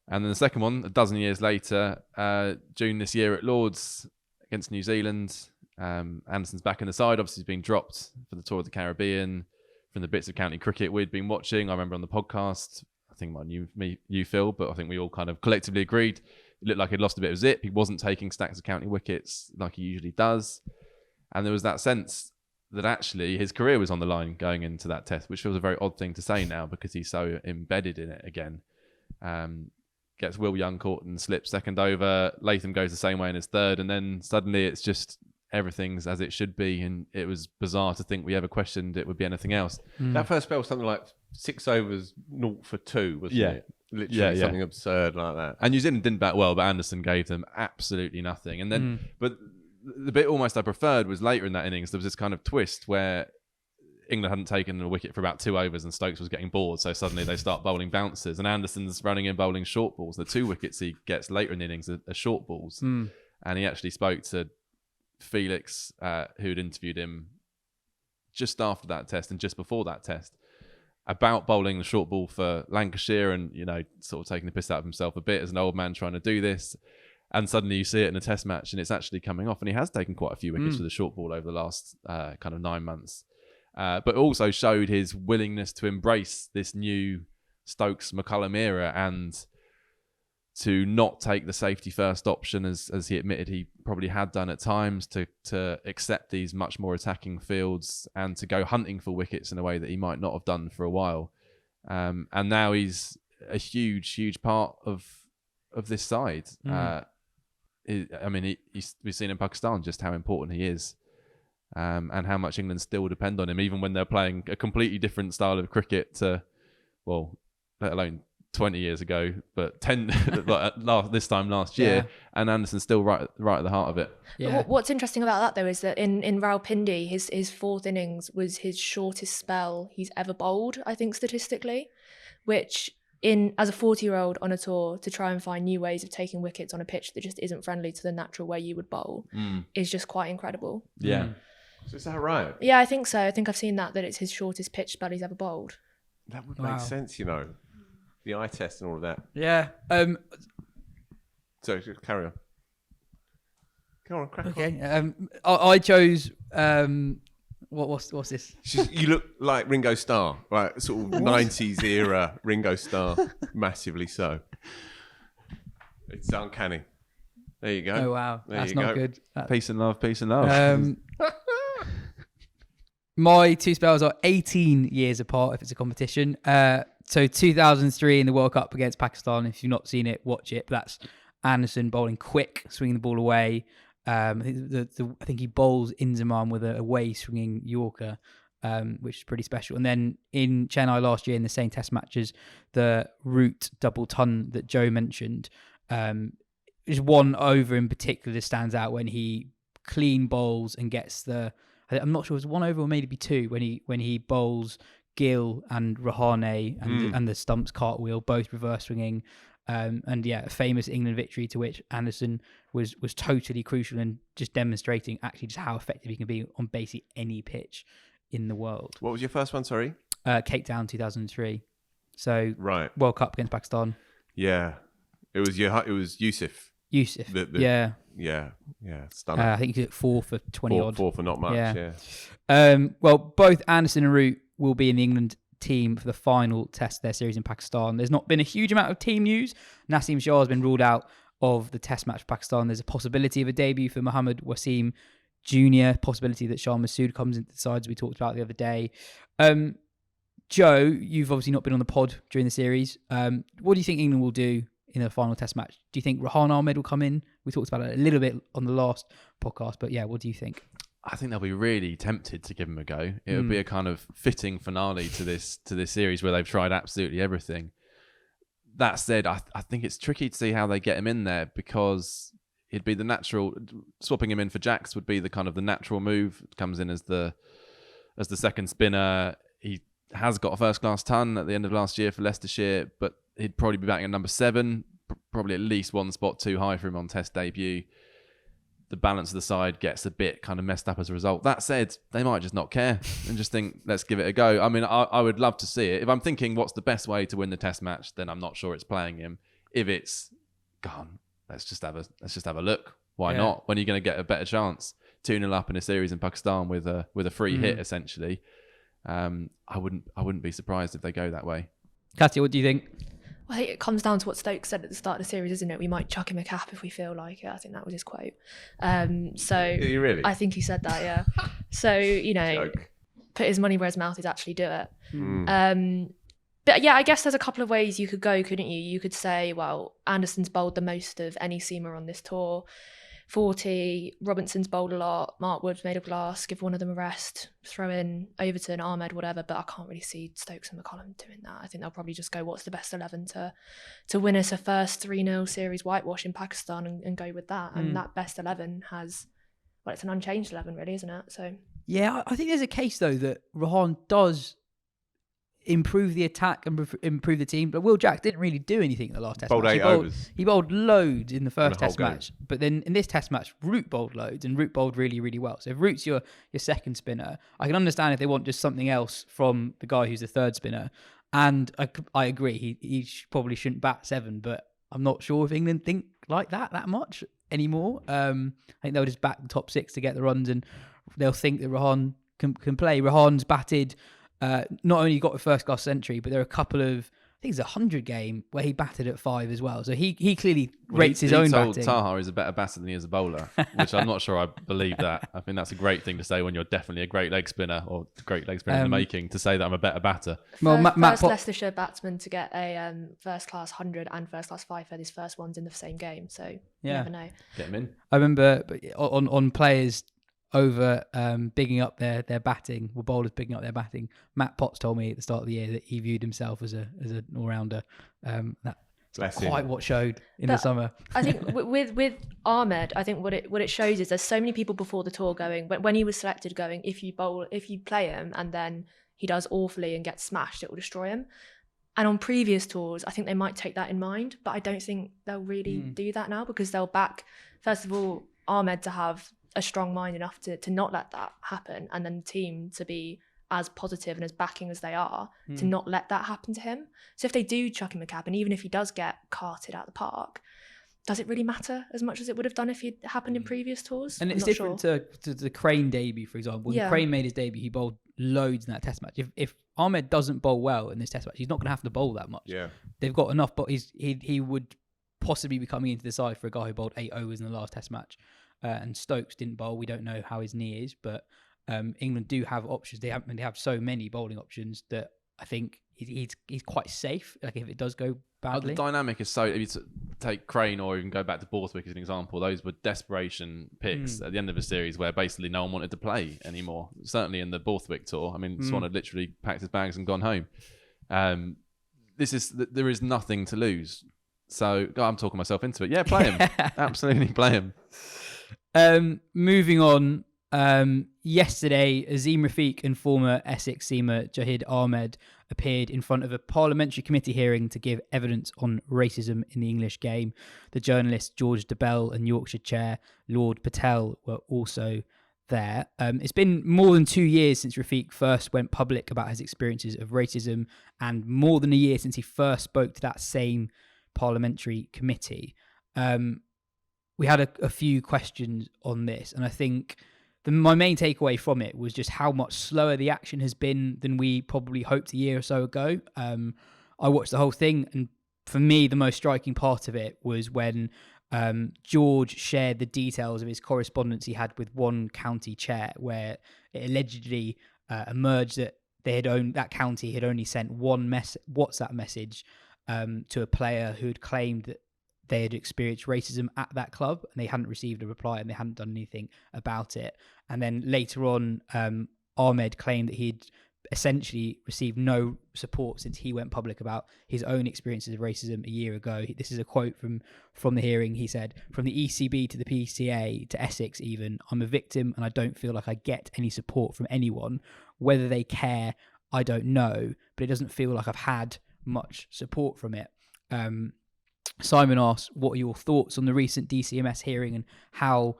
And then the second one, a dozen years later, June this year at Lords against New Zealand. Anderson's back in the side. Obviously, he's been dropped for the Tour of the Caribbean from the bits of county cricket we'd been watching. I remember on the podcast, I think you, Phil, but I think we all kind of collectively agreed it looked like he'd lost a bit of zip. He wasn't taking stacks of county wickets like he usually does. And there was that sense that actually his career was on the line going into that test, which feels a very odd thing to say now because he's so embedded in it again. Gets Will Young caught and slips second over. Latham goes the same way in his third, and then suddenly it's just everything's as it should be, and it was bizarre to think we ever questioned it would be anything else. That first spell was something like 6 overs, 0 for 2, wasn't it? Literally something absurd like that. And New Zealand didn't bat well, but Anderson gave them absolutely nothing. And then, but the bit almost I preferred was later in that innings, there was this kind of twist where England hadn't taken a wicket for about 2 overs and Stokes was getting bored, so suddenly they start bowling bouncers and Anderson's running in bowling short balls. The 2 wickets he gets later in the innings are short balls. and he actually spoke to Felix, who had interviewed him just after that test and just before that test, about bowling the short ball for Lancashire, and sort of taking the piss out of himself a bit as an old man trying to do this. And suddenly you see it in a test match, and it's actually coming off. And he has taken quite a few wickets with the short ball over the last kind of 9 months, but also showed his willingness to embrace this new Stokes-McCullum era and to not take the safety first option, as he admitted he probably had done at times, to accept these much more attacking fields and to go hunting for wickets in a way that he might not have done for a while. And now he's a huge part of this side. We've seen in Pakistan just how important he is, and how much England still depend on him, even when they're playing a completely different style of cricket to, well, let alone 20 years ago, but 10 this time last year, and Anderson's still right at the heart of it. Yeah. What's interesting about that though is that in Rawalpindi, his fourth innings was his shortest spell he's ever bowled, I think, statistically, which as a 40-year-old on a tour, to try and find new ways of taking wickets on a pitch that just isn't friendly to the natural way you would bowl is just quite incredible. Yeah. So is that right? Yeah, I think so. I think I've seen that it's his shortest pitch spell he's ever bowled. That would make sense, the eye test and all of that. Yeah. So just carry on. Go on, crack on. Okay. I chose. What's this? You look like Ringo Starr, right? Sort of 90s era Ringo Starr, massively so. It's uncanny. There you go. Oh wow, that's not good. Peace and love. My two spells are 18 years apart if it's a competition. So 2003 in the World Cup against Pakistan. If you've not seen it, watch it. But that's Anderson bowling quick, swinging the ball away. I think he bowls Inzamam with a away swinging Yorker, which is pretty special. And then in Chennai last year in the same test matches, the Root double ton that Joe mentioned, is one over in particular that stands out when he clean bowls and gets I'm not sure it was one over or maybe two when he bowls Gill and Rahane and the stumps cartwheel, both reverse swinging. A famous England victory to which Anderson was totally crucial and just demonstrating actually just how effective he can be on basically any pitch in the world. What was your first one, sorry? Cape Town 2003. So right. World Cup against Pakistan. Yeah. It was Yusuf. Yusuf. Yeah, stunning. I think he took 4 for 20 odd. 4 for not much, yeah. Well, both Anderson and Root will be in the England team for the final test of their series in Pakistan. There's not been a huge amount of team news. Naseem Shah has been ruled out of the test match for Pakistan. There's a possibility of a debut for Mohammad Wasim Jr., possibility that Shah Massoud comes into the sides we talked about the other day. Joe, you've obviously not been on the pod during the series. What do you think England will do in a final test match? Do you think Rahan Ahmed will come in? We talked about it a little bit on the last podcast, but yeah, what do you think? I think they'll be really tempted to give him a go. It would be a kind of fitting finale to this series where they've tried absolutely everything. That said, I think it's tricky to see how they get him in there, because it'd be the natural, swapping him in for Jacks would be the kind of the natural move. Comes in as the second spinner. He has got a first class ton at the end of last year for Leicestershire, but he'd probably be batting at number 7, probably at least one spot too high for him on test debut. The balance of the side gets a bit kind of messed up as a result. That said, they might just not care and just think, let's give it a go. I mean, I would love to see it. If I'm thinking what's the best way to win the test match, then I'm not sure it's playing him. If it's gone, let's just have a look. Why not? When are you going to get a better chance? 2-0 up in a series in Pakistan with a free hit, essentially. I wouldn't be surprised if they go that way. Katya, what do you think? Well, I think it comes down to what Stokes said at the start of the series, isn't it? We might chuck him a cap if we feel like it. I think that was his quote. Did he really? I think he said that, yeah. So, put his money where his mouth is, actually do it. But yeah, I guess there's a couple of ways you could go, couldn't you? You could say, well, Anderson's bowled the most of any seamer on this tour. 40, Robinson's bowled a lot, Mark Wood's made of glass, give one of them a rest, throw in Overton, Ahmed, whatever, but I can't really see Stokes and McCullum doing that. I think they'll probably just go, what's the best 11 to win us a first 3-0 series whitewash in Pakistan and go with that. And that best 11 has, well, it's an unchanged 11 really, isn't it? So yeah, I think there's a case though that Rahan does, improve the attack and improve the team. But Will Jacks didn't really do anything in the last test Bowled match. 8 overs. He bowled loads in the first whole test game. match. But then in this test match, Root bowled loads, and Root bowled really, really well. So if Root's your second spinner, I can understand if they want just something else from the guy who's the third spinner. And I agree, he probably shouldn't bat 7, but I'm not sure if England think like that much anymore. I think they'll just back the top 6 to get the runs, and they'll think that Rahan can play. Rahan's batted, not only got a first-class century, but there are a couple of, I think it's a 100 game where he batted at 5 as well. So he clearly rates his own batting. Taha is a better batter than he is a bowler, which I'm not sure I believe that. I think that's a great thing to say when you're definitely a great leg spinner, or great leg spinner in the making, to say that I'm a better batter. Well, First Leicestershire batsman to get a first-class 100 and first-class 5 for his first ones in the same game. So you never know. Get him in. I remember on players over bigging up their batting, or bowlers bigging up their batting. Matt Potts told me at the start of the year that he viewed himself as an all-rounder. That's quite what showed in the summer. I think with Ahmed, I think what it shows is there's so many people before the tour going, when he was selected, going, if you play him and then he does awfully and gets smashed, it will destroy him. And on previous tours, I think they might take that in mind, but I don't think they'll really do that now, because they'll back, first of all, Ahmed to have a strong mind enough to not let that happen, and then the team to be as positive and as backing as they are to not let that happen to him. So if they do chuck him a cap, and even if he does get carted out the park, does it really matter as much as it would have done if it happened in previous tours? And it's different to the Crane debut, for example. When Crane made his debut, he bowled loads in that test match. If Ahmed doesn't bowl well in this test match, he's not going to have to bowl that much. Yeah, they've got enough, but he would possibly be coming into the side for a guy who bowled 8 overs in the last test match. And Stokes didn't bowl. We don't know how his knee is, but England do have options. They have so many bowling options that I think he's quite safe. Like if it does go badly, the dynamic is so. If you take Crane or even go back to Borthwick as an example, those were desperation picks at the end of a series where basically no one wanted to play anymore. Certainly in the Borthwick tour, I mean, Swan had literally packed his bags and gone home. There is nothing to lose. So I'm talking myself into it. Yeah, play him. Absolutely play him. Moving on, yesterday, Azim Rafiq and former Essex seamer Jahid Ahmed appeared in front of a parliamentary committee hearing to give evidence on racism in the English game. The journalists George DeBell and Yorkshire Chair Lord Patel were also there. It's been more than 2 years since Rafiq first went public about his experiences of racism, and more than a year since he first spoke to that same parliamentary committee. We had a few questions on this, and I think my main takeaway from it was just how much slower the action has been than we probably hoped a year or so ago. I watched the whole thing, and for me, the most striking part of it was when George shared the details of his correspondence he had with one county chair, where it allegedly emerged that that county had only sent one WhatsApp message to a player who had claimed that they had experienced racism at that club, and they hadn't received a reply and they hadn't done anything about it. And then later on, Ahmed claimed that he'd essentially received no support since he went public about his own experiences of racism a year ago. This is a quote from the hearing. He said, "From the ECB to the PCA to Essex even, I'm a victim and I don't feel like I get any support from anyone. Whether they care, I don't know, but it doesn't feel like I've had much support from it." Simon asks, what are your thoughts on the recent DCMS hearing, and how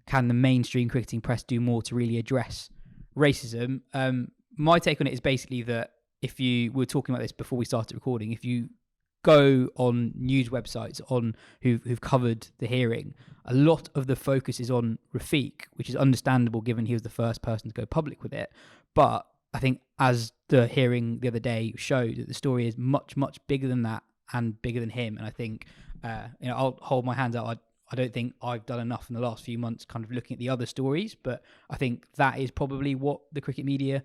can the mainstream cricketing press do more to really address racism? My take on it is basically that we were talking about this before we started recording, if you go on news websites who've covered the hearing, a lot of the focus is on Rafiq, which is understandable given he was the first person to go public with it. But I think as the hearing the other day showed, that the story is much, much bigger than that and bigger than him. And I think, I'll hold my hands out. I don't think I've done enough in the last few months kind of looking at the other stories, but I think that is probably what the cricket media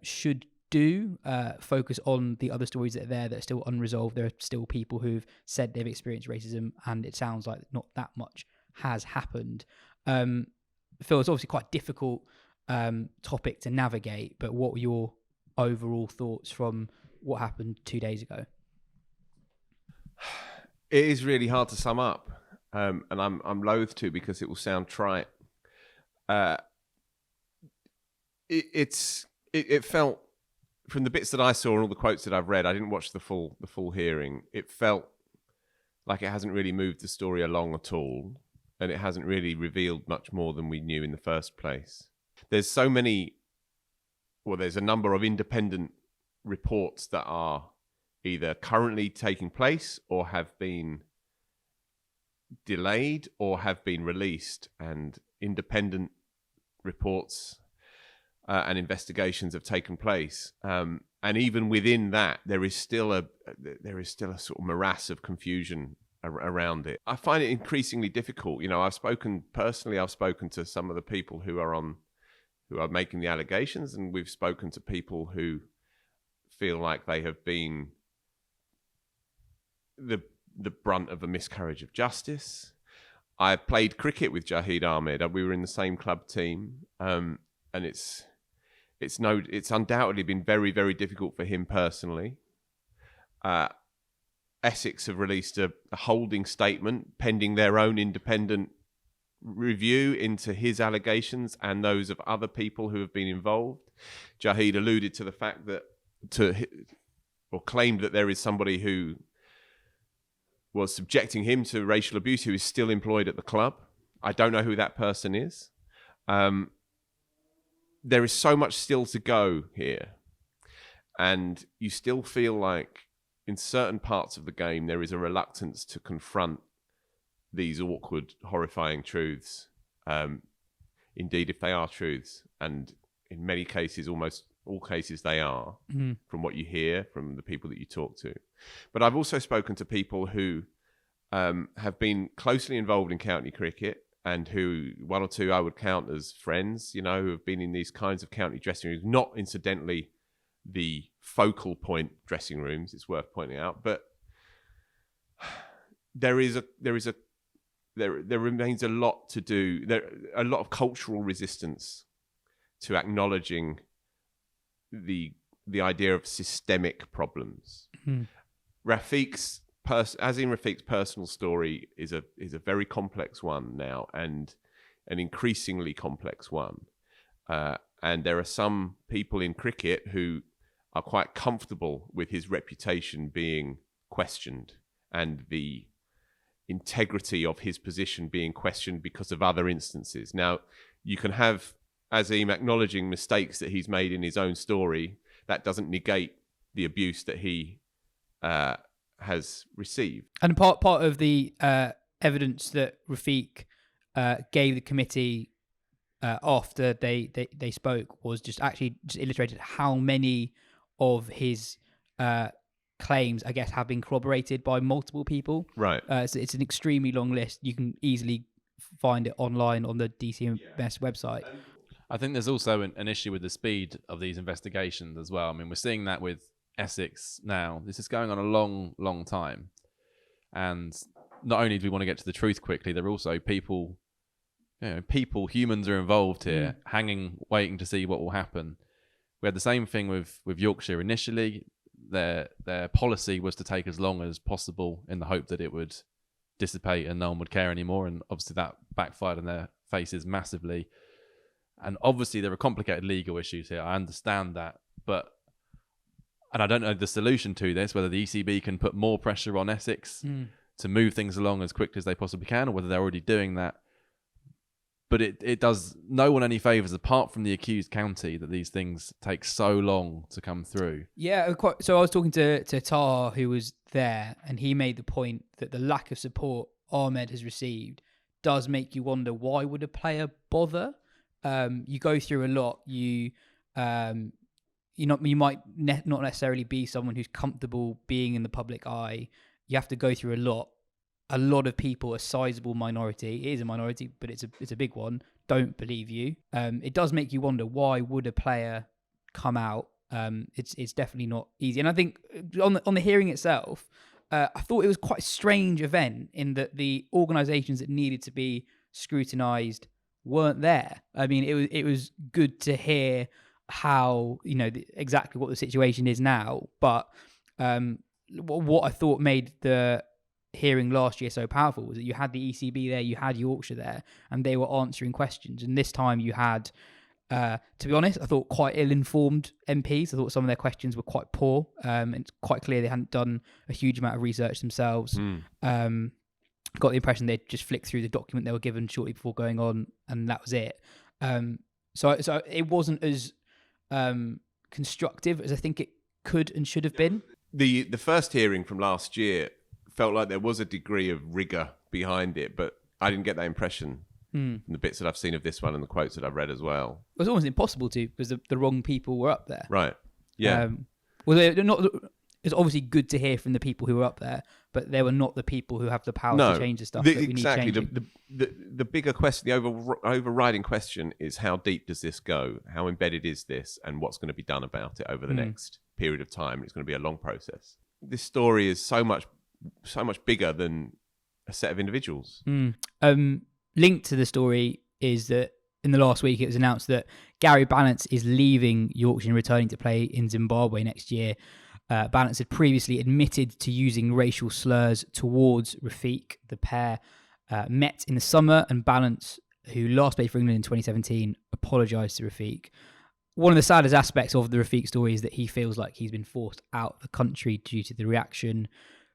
should do. Focus on the other stories that are there that are still unresolved. There are still people who've said they've experienced racism, and it sounds like not that much has happened. Phil, it's obviously quite a difficult topic to navigate, but what were your overall thoughts from what happened 2 days ago? It is really hard to sum up, and I'm loath to, because it will sound trite. It felt from the bits that I saw and all the quotes that I've read, I didn't watch the full hearing. It felt like it hasn't really moved the story along at all, and it hasn't really revealed much more than we knew in the first place. There's a number of independent reports that are either currently taking place or have been delayed or have been released, and independent reports and investigations have taken place. And even within that, there is still a sort of morass of confusion around it. I find it increasingly difficult. I've spoken to some of the people who are making the allegations, and we've spoken to people who feel like they have been the brunt of a miscarriage of justice. I played cricket with Jahid Ahmed. We were in the same club team, and it's undoubtedly been very, very difficult for him personally. Essex have released a holding statement pending their own independent review into his allegations and those of other people who have been involved. Jahid alluded to the fact or claimed that there is somebody who was subjecting him to racial abuse who is still employed at the club. I don't know who that person is. There is so much still to go here. And you still feel like in certain parts of the game, there is a reluctance to confront these awkward, horrifying truths. Indeed, if they are truths, and in many cases, almost all cases they are, from what you hear from the people that you talk to. But I've also spoken to people who have been closely involved in county cricket, and who, one or two I would count as friends, who have been in these kinds of county dressing rooms, not incidentally the focal point dressing rooms, it's worth pointing out, but there remains a lot to do. A lot of cultural resistance to acknowledging the idea of systemic problems. Rafiq's personal story is a very complex one now, and an increasingly complex one. And there are some people in cricket who are quite comfortable with his reputation being questioned and the integrity of his position being questioned because of other instances. Now, you can have Azim acknowledging mistakes that he's made in his own story. That doesn't negate the abuse that he has received. And part of the evidence that Rafiq gave the committee after they spoke was just illustrated how many of his claims, I guess, have been corroborated by multiple people. Right. So it's an extremely long list. You can easily find it online on the DCMS website. I think there's also an issue with the speed of these investigations as well. I mean, we're seeing that with Essex now. This is going on a long, long time. And not only do we want to get to the truth quickly, there are also people, humans are involved here, hanging, waiting to see what will happen. We had the same thing with Yorkshire initially. Their policy was to take as long as possible in the hope that it would dissipate and no one would care anymore. And obviously that backfired in their faces massively. And obviously there are complicated legal issues here. I understand that. And I don't know the solution to this, whether the ECB can put more pressure on Essex to move things along as quickly as they possibly can, or whether they're already doing that. But it does no one any favours, apart from the accused county, that these things take so long to come through. Yeah, so I was talking to Taha, who was there, and he made the point that the lack of support Ahmed has received does make you wonder, why would a player bother? You go through a lot. You might not necessarily be someone who's comfortable being in the public eye. You have to go through a lot. A lot of people, a sizable minority, it is a minority, but it's a big one, don't believe you. It does make you wonder, why would a player come out? It's definitely not easy. And I think on the hearing itself, I thought it was quite a strange event in that the organisations that needed to be scrutinised weren't there. I mean, it was good to hear how, exactly what the situation is now. But what I thought made the hearing last year so powerful was that you had the ECB there, you had Yorkshire there, and they were answering questions. And this time you had To be honest, I thought quite ill-informed MPs. I thought some of their questions were quite poor. It's quite clear they hadn't done a huge amount of research themselves. Got the impression they'd just flicked through the document they were given shortly before going on, and that was it. So it wasn't as constructive as I think it could and should have been. The first hearing from last year felt like there was a degree of rigour behind it, but I didn't get that impression from the bits that I've seen of this one and the quotes that I've read as well. It was almost impossible to, because the wrong people were up there. Right. Yeah. Well, they're not. It's obviously good to hear from the people who were up there, but they were not the people who have the power to change the stuff that we need changing. The bigger question, the overriding question is, how deep does this go? How embedded is this? And what's going to be done about it over the next period of time? It's going to be a long process. This story is so much bigger than a set of individuals. Linked to the story is that in the last week it was announced that Gary Balance is leaving Yorkshire and returning to play in Zimbabwe next year. Balance had previously admitted to using racial slurs towards Rafiq. The pair met in the summer, and Balance, who last played for England in 2017, apologised to Rafiq. One of the saddest aspects of the Rafiq story is that he feels like he's been forced out of the country due to the reaction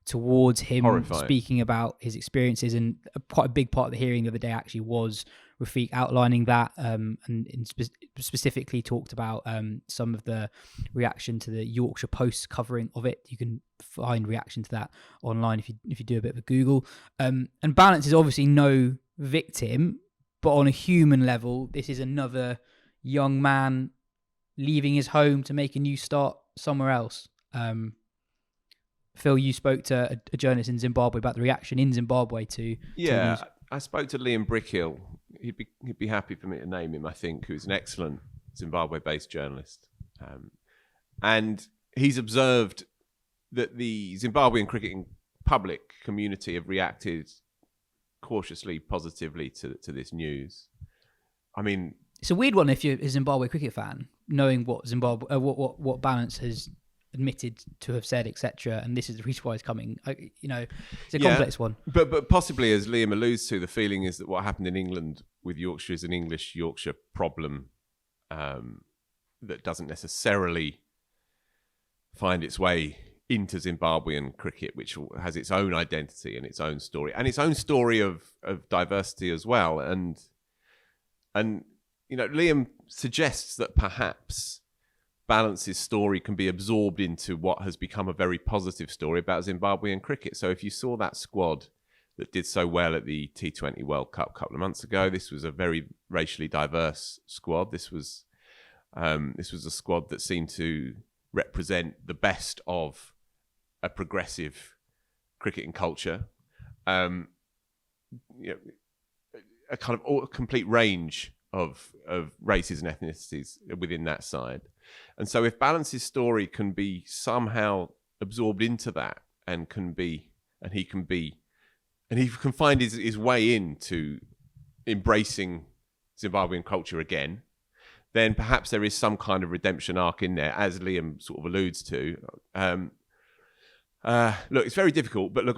towards him. Horrifying. Speaking about his experiences, and quite a big part of the hearing the other day actually was Rafiq outlining that, and specifically talked about some of the reaction to the Yorkshire Post covering of it. You can find reaction to that online if you do a bit of a Google. And Balance is obviously no victim, but on a human level, this is another young man leaving his home to make a new start somewhere else. Phil, you spoke to a journalist in Zimbabwe about the reaction in Zimbabwe to Yeah, news. I spoke to Liam Brickhill. He'd be happy for me to name him, I think, who's an excellent Zimbabwe-based journalist. And he's observed that the Zimbabwean cricketing public community have reacted cautiously positively to this news. I mean, It's a weird one if you're a Zimbabwe cricket fan, knowing what Zimbabwe, what Balance has admitted to have said, etc. And this is the reason why it's coming. It's a complex one. But possibly, as Liam alludes to, the feeling is that what happened in England with Yorkshire is an English Yorkshire problem that doesn't necessarily find its way into Zimbabwean cricket, which has its own identity and its own story, and its own story of diversity as well. And Liam suggests that perhaps Balance's story can be absorbed into what has become a very positive story about Zimbabwean cricket. So if you saw that squad that did so well at the T20 World Cup a couple of months ago, this was a very racially diverse squad. This was a squad that seemed to represent the best of a progressive cricketing culture. A kind of complete range of races and ethnicities within that side. And so if Balance's story can be somehow absorbed into that and he can find his way into embracing Zimbabwean culture again, then perhaps there is some kind of redemption arc in there, as Liam sort of alludes to. Look, it's very difficult, but look,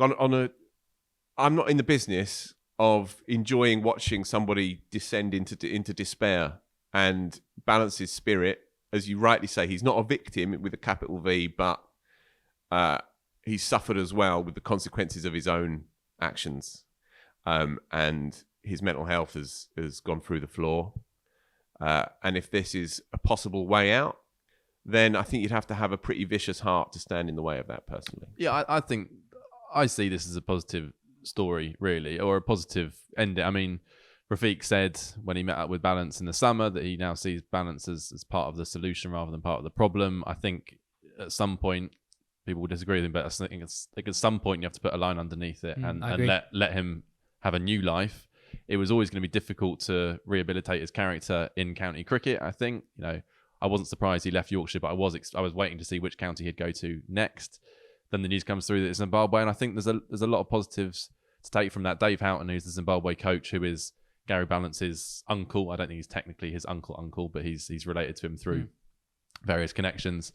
I'm not in the business of enjoying watching somebody descend into despair. And Balance's spirit, as you rightly say, he's not a victim with a capital V, but he's suffered as well with the consequences of his own actions. And his mental health has gone through the floor. And if this is a possible way out, then I think you'd have to have a pretty vicious heart to stand in the way of that personally. Yeah, I think I see this as a positive story, really, or a positive ending. I mean, Rafiq said when he met up with Balance in the summer that he now sees Balance as part of the solution rather than part of the problem. I think at some point people will disagree with him, but I think at some point you have to put a line underneath it and let him have a new life. It was always going to be difficult to rehabilitate his character in county cricket. I think, I wasn't surprised he left Yorkshire, but I was waiting to see which county he'd go to next. Then the news comes through that it's Zimbabwe, and I think there's a lot of positives to take from that. Dave Houghton, who's the Zimbabwe coach, who is Gary Balance's uncle. I don't think he's technically his uncle, but he's related to him through various connections.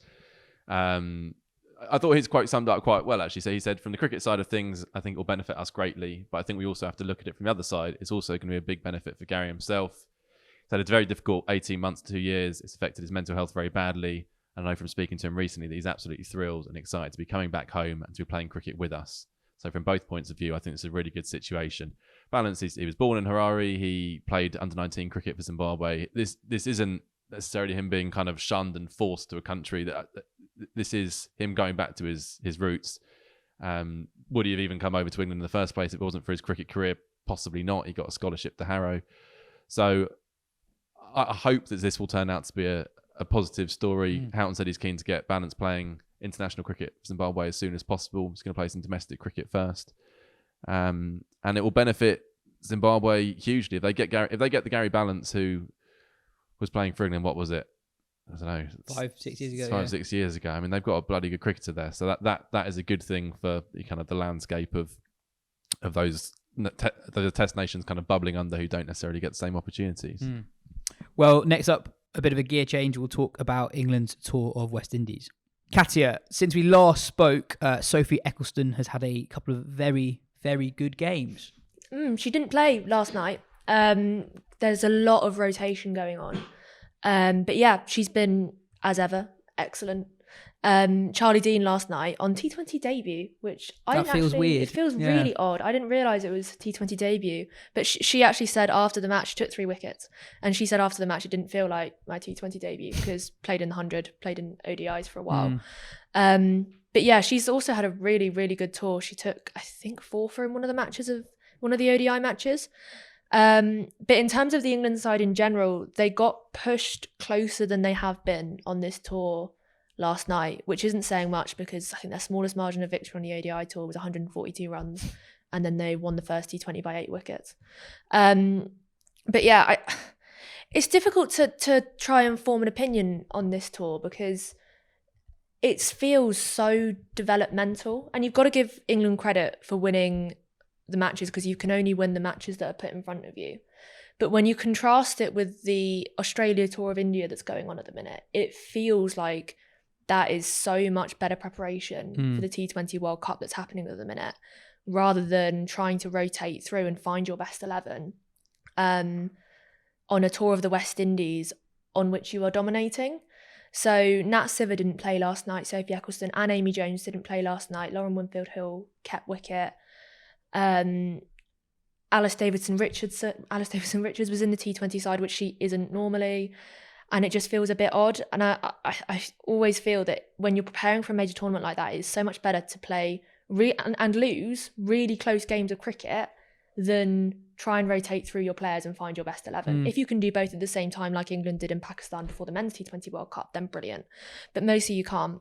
I thought his quote summed up quite well, actually. So he said, from the cricket side of things, I think it will benefit us greatly, but I think we also have to look at it from the other side. It's also going to be a big benefit for Gary himself. He's had a very difficult 18 months, 2 years. It's affected his mental health very badly. I know from speaking to him recently that he's absolutely thrilled and excited to be coming back home and to be playing cricket with us. So from both points of view, I think it's a really good situation. Balance, he was born in Harare. He played under-19 cricket for Zimbabwe. This isn't necessarily him being kind of shunned and forced to a country. This is him going back to his roots. Would he have even come over to England in the first place if it wasn't for his cricket career? Possibly not. He got a scholarship to Harrow. So I hope that this will turn out to be a positive story. Houghton said he's keen to get Balance playing international cricket for Zimbabwe as soon as possible. He's going to play some domestic cricket first. And it will benefit Zimbabwe hugely if they get the Gary Balance who was playing for England. What was it? I don't know. 5-6 years ago. 6 years ago. I mean, they've got a bloody good cricketer there, so that is a good thing for kind of the landscape of those test nations kind of bubbling under who don't necessarily get the same opportunities. Well, next up, a bit of a gear change. We'll talk about England's tour of West Indies. Katya, since we last spoke, Sophie Eccleston has had a couple of very, very good games. She didn't play last night. There's a lot of rotation going on. But yeah, she's been, as ever, excellent. Charlie Dean last night on T20 debut, which feels weird. It feels really odd. I didn't realise it was T20 debut. But she actually said after the match, she took 3 wickets. And she said after the match, it didn't feel like my T20 debut because played in the 100, played in ODIs for a while. But yeah, she's also had a really, really good tour. She took, I think, 4 in one of the ODI matches. But in terms of the England side in general, they got pushed closer than they have been on this tour last night, which isn't saying much because I think their smallest margin of victory on the ODI tour was 142 runs, and then they won the first T20 by 8 wickets. But yeah, it's difficult to try and form an opinion on this tour because it feels so developmental, and you've got to give England credit for winning the matches because you can only win the matches that are put in front of you. But when you contrast it with the Australia Tour of India that's going on at the minute, it feels like that is so much better preparation for the T20 World Cup that's happening at the minute, rather than trying to rotate through and find your best 11 on a tour of the West Indies on which you are dominating. So Nat Siver didn't play last night, Sophie Eccleston and Amy Jones didn't play last night, Lauren Winfield-Hill kept wicket. Alice Davidson Richards was in the T20 side, which she isn't normally, and it just feels a bit odd. And I always feel that when you're preparing for a major tournament like that, it's so much better to play and lose really close games of cricket than try and rotate through your players and find your best 11. If you can do both at the same time, like England did in Pakistan before the men's T20 World Cup, then brilliant. But mostly you can't.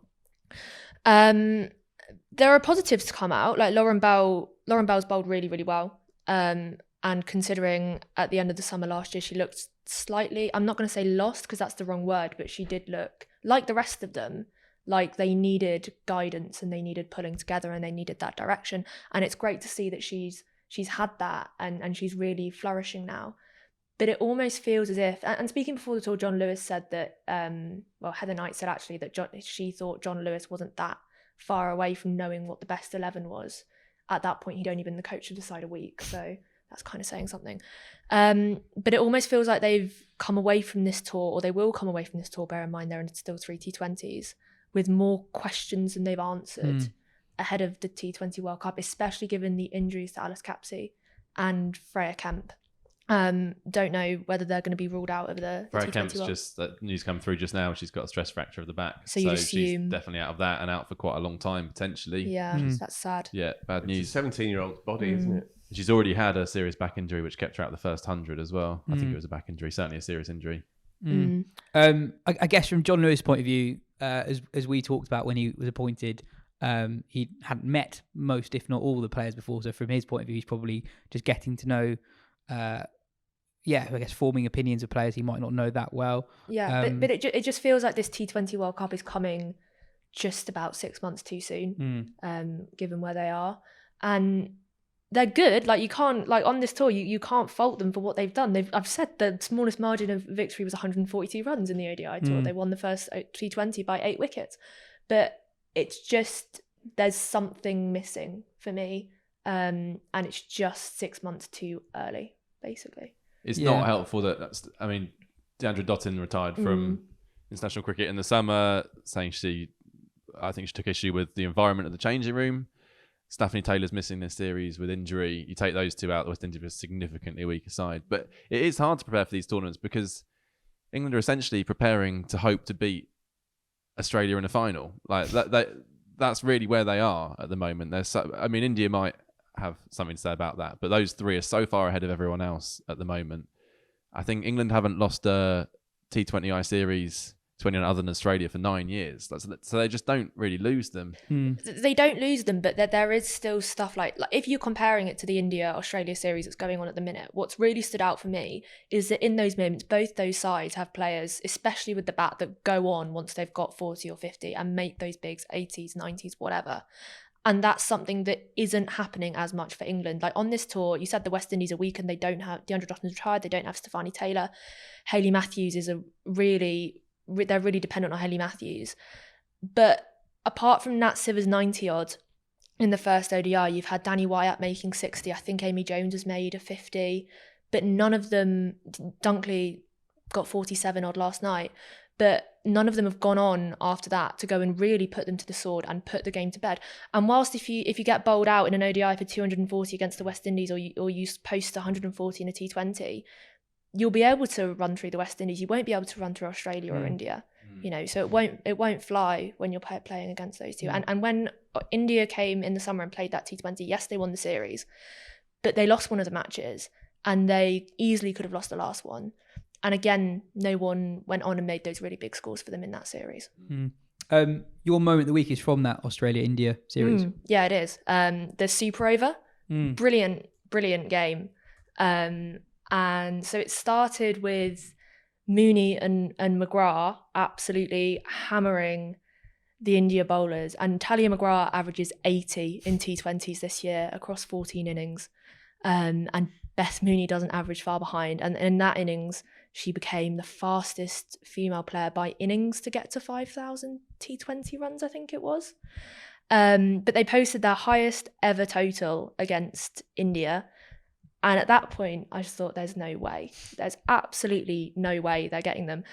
There are positives to come out. Like Lauren Bell's bowled really, really well. And considering at the end of the summer last year, she looked slightly, I'm not going to say lost because that's the wrong word, but she did look like the rest of them, like they needed guidance and they needed pulling together and they needed that direction. And it's great to see that she's had that and she's really flourishing now. But it almost feels as if, and speaking before the tour, John Lewis said that, Heather Knight said actually that she thought John Lewis wasn't that far away from knowing what the best 11 was. At that point, he'd only been the coach of the side a week, so that's kind of saying something. But it almost feels like they've come away from this tour, or they will come away from this tour, bear in mind there are still 3 T20s, with more questions than they've answered ahead of the T20 World Cup, especially given the injuries to Alice Capsey and Freya Kemp. Don't know whether they're going to be ruled out of the Freya T20 Kemp's World. Just that news come through just now. She's got a stress fracture of the back, So you assume she's definitely out of that and out for quite a long time potentially. Yeah, that's sad. Yeah, bad news. It's a 17-year-old's body, isn't it? She's already had a serious back injury, which kept her out the first 100 as well. I think it was a back injury, certainly a serious injury. I guess from John Lewis' point of view, as we talked about when he was appointed, he hadn't met most, if not all, the players before. So from his point of view, he's probably just getting to know, I guess forming opinions of players he might not know that well. Yeah, but it just feels like this T20 World Cup is coming just about 6 months too soon, given where they are. And they're good. Like you can't, like on this tour, you can't fault them for what they've done. I've said the smallest margin of victory was 142 runs in the ODI tour. They won the first T20 by 8 wickets. But it's just, there's something missing for me. And it's just 6 months too early, basically. It's not helpful that's. I mean, Deandra Dottin retired from international cricket in the summer, saying I think she took issue with the environment of the changing room. Stephanie Taylor's missing this series with injury. You take those two out, the West Indies are a significantly weaker side. But it is hard to prepare for these tournaments because England are essentially preparing to hope to beat Australia in a final. Like that's really where they are at the moment. India might have something to say about that, but those three are so far ahead of everyone else at the moment. I think England haven't lost a T20I series to anyone other than Australia for 9 years. So they just don't really lose them. They don't lose them, but there is still stuff like if you're comparing it to the India-Australia series that's going on at the minute, what's really stood out for me is that in those moments, both those sides have players, especially with the bat, that go on once they've got 40 or 50 and make those bigs, 80s, 90s, whatever. And that's something that isn't happening as much for England. Like on this tour, you said the West Indies are weak and they don't have Deandra Dottin's retired, they don't have Stefanie Taylor. Hayley Matthews is they're really dependent on Hayley Matthews. But apart from Nat Sivers 90 odd in the first ODI, you've had Danny Wyatt making 60. I think Amy Jones has made a 50, but none of them, Dunkley got 47 odd last night, but none of them have gone on after that to go and really put them to the sword and put the game to bed. And whilst if you get bowled out in an ODI for 240 against the West Indies, or you post 140 in a T20, you'll be able to run through the West Indies. You won't be able to run through Australia or India, so it won't fly when you're playing against those two. And when India came in the summer and played that T20, yes, they won the series, but they lost one of the matches and they easily could have lost the last one. And again, no one went on and made those really big scores for them in that series. Your moment of the week is from that Australia-India series. Yeah, it is. The Super Over, brilliant game. And so it started with Mooney and McGrath absolutely hammering the India bowlers. And Talia McGrath averages 80 in T20s this year across 14 innings. And Beth Mooney doesn't average far behind. And in that innings, she became the fastest female player by innings to get to 5,000 T20 runs, I think it was. But they posted their highest ever total against India. And at that point, I just thought, there's no way. There's absolutely no way they're getting them.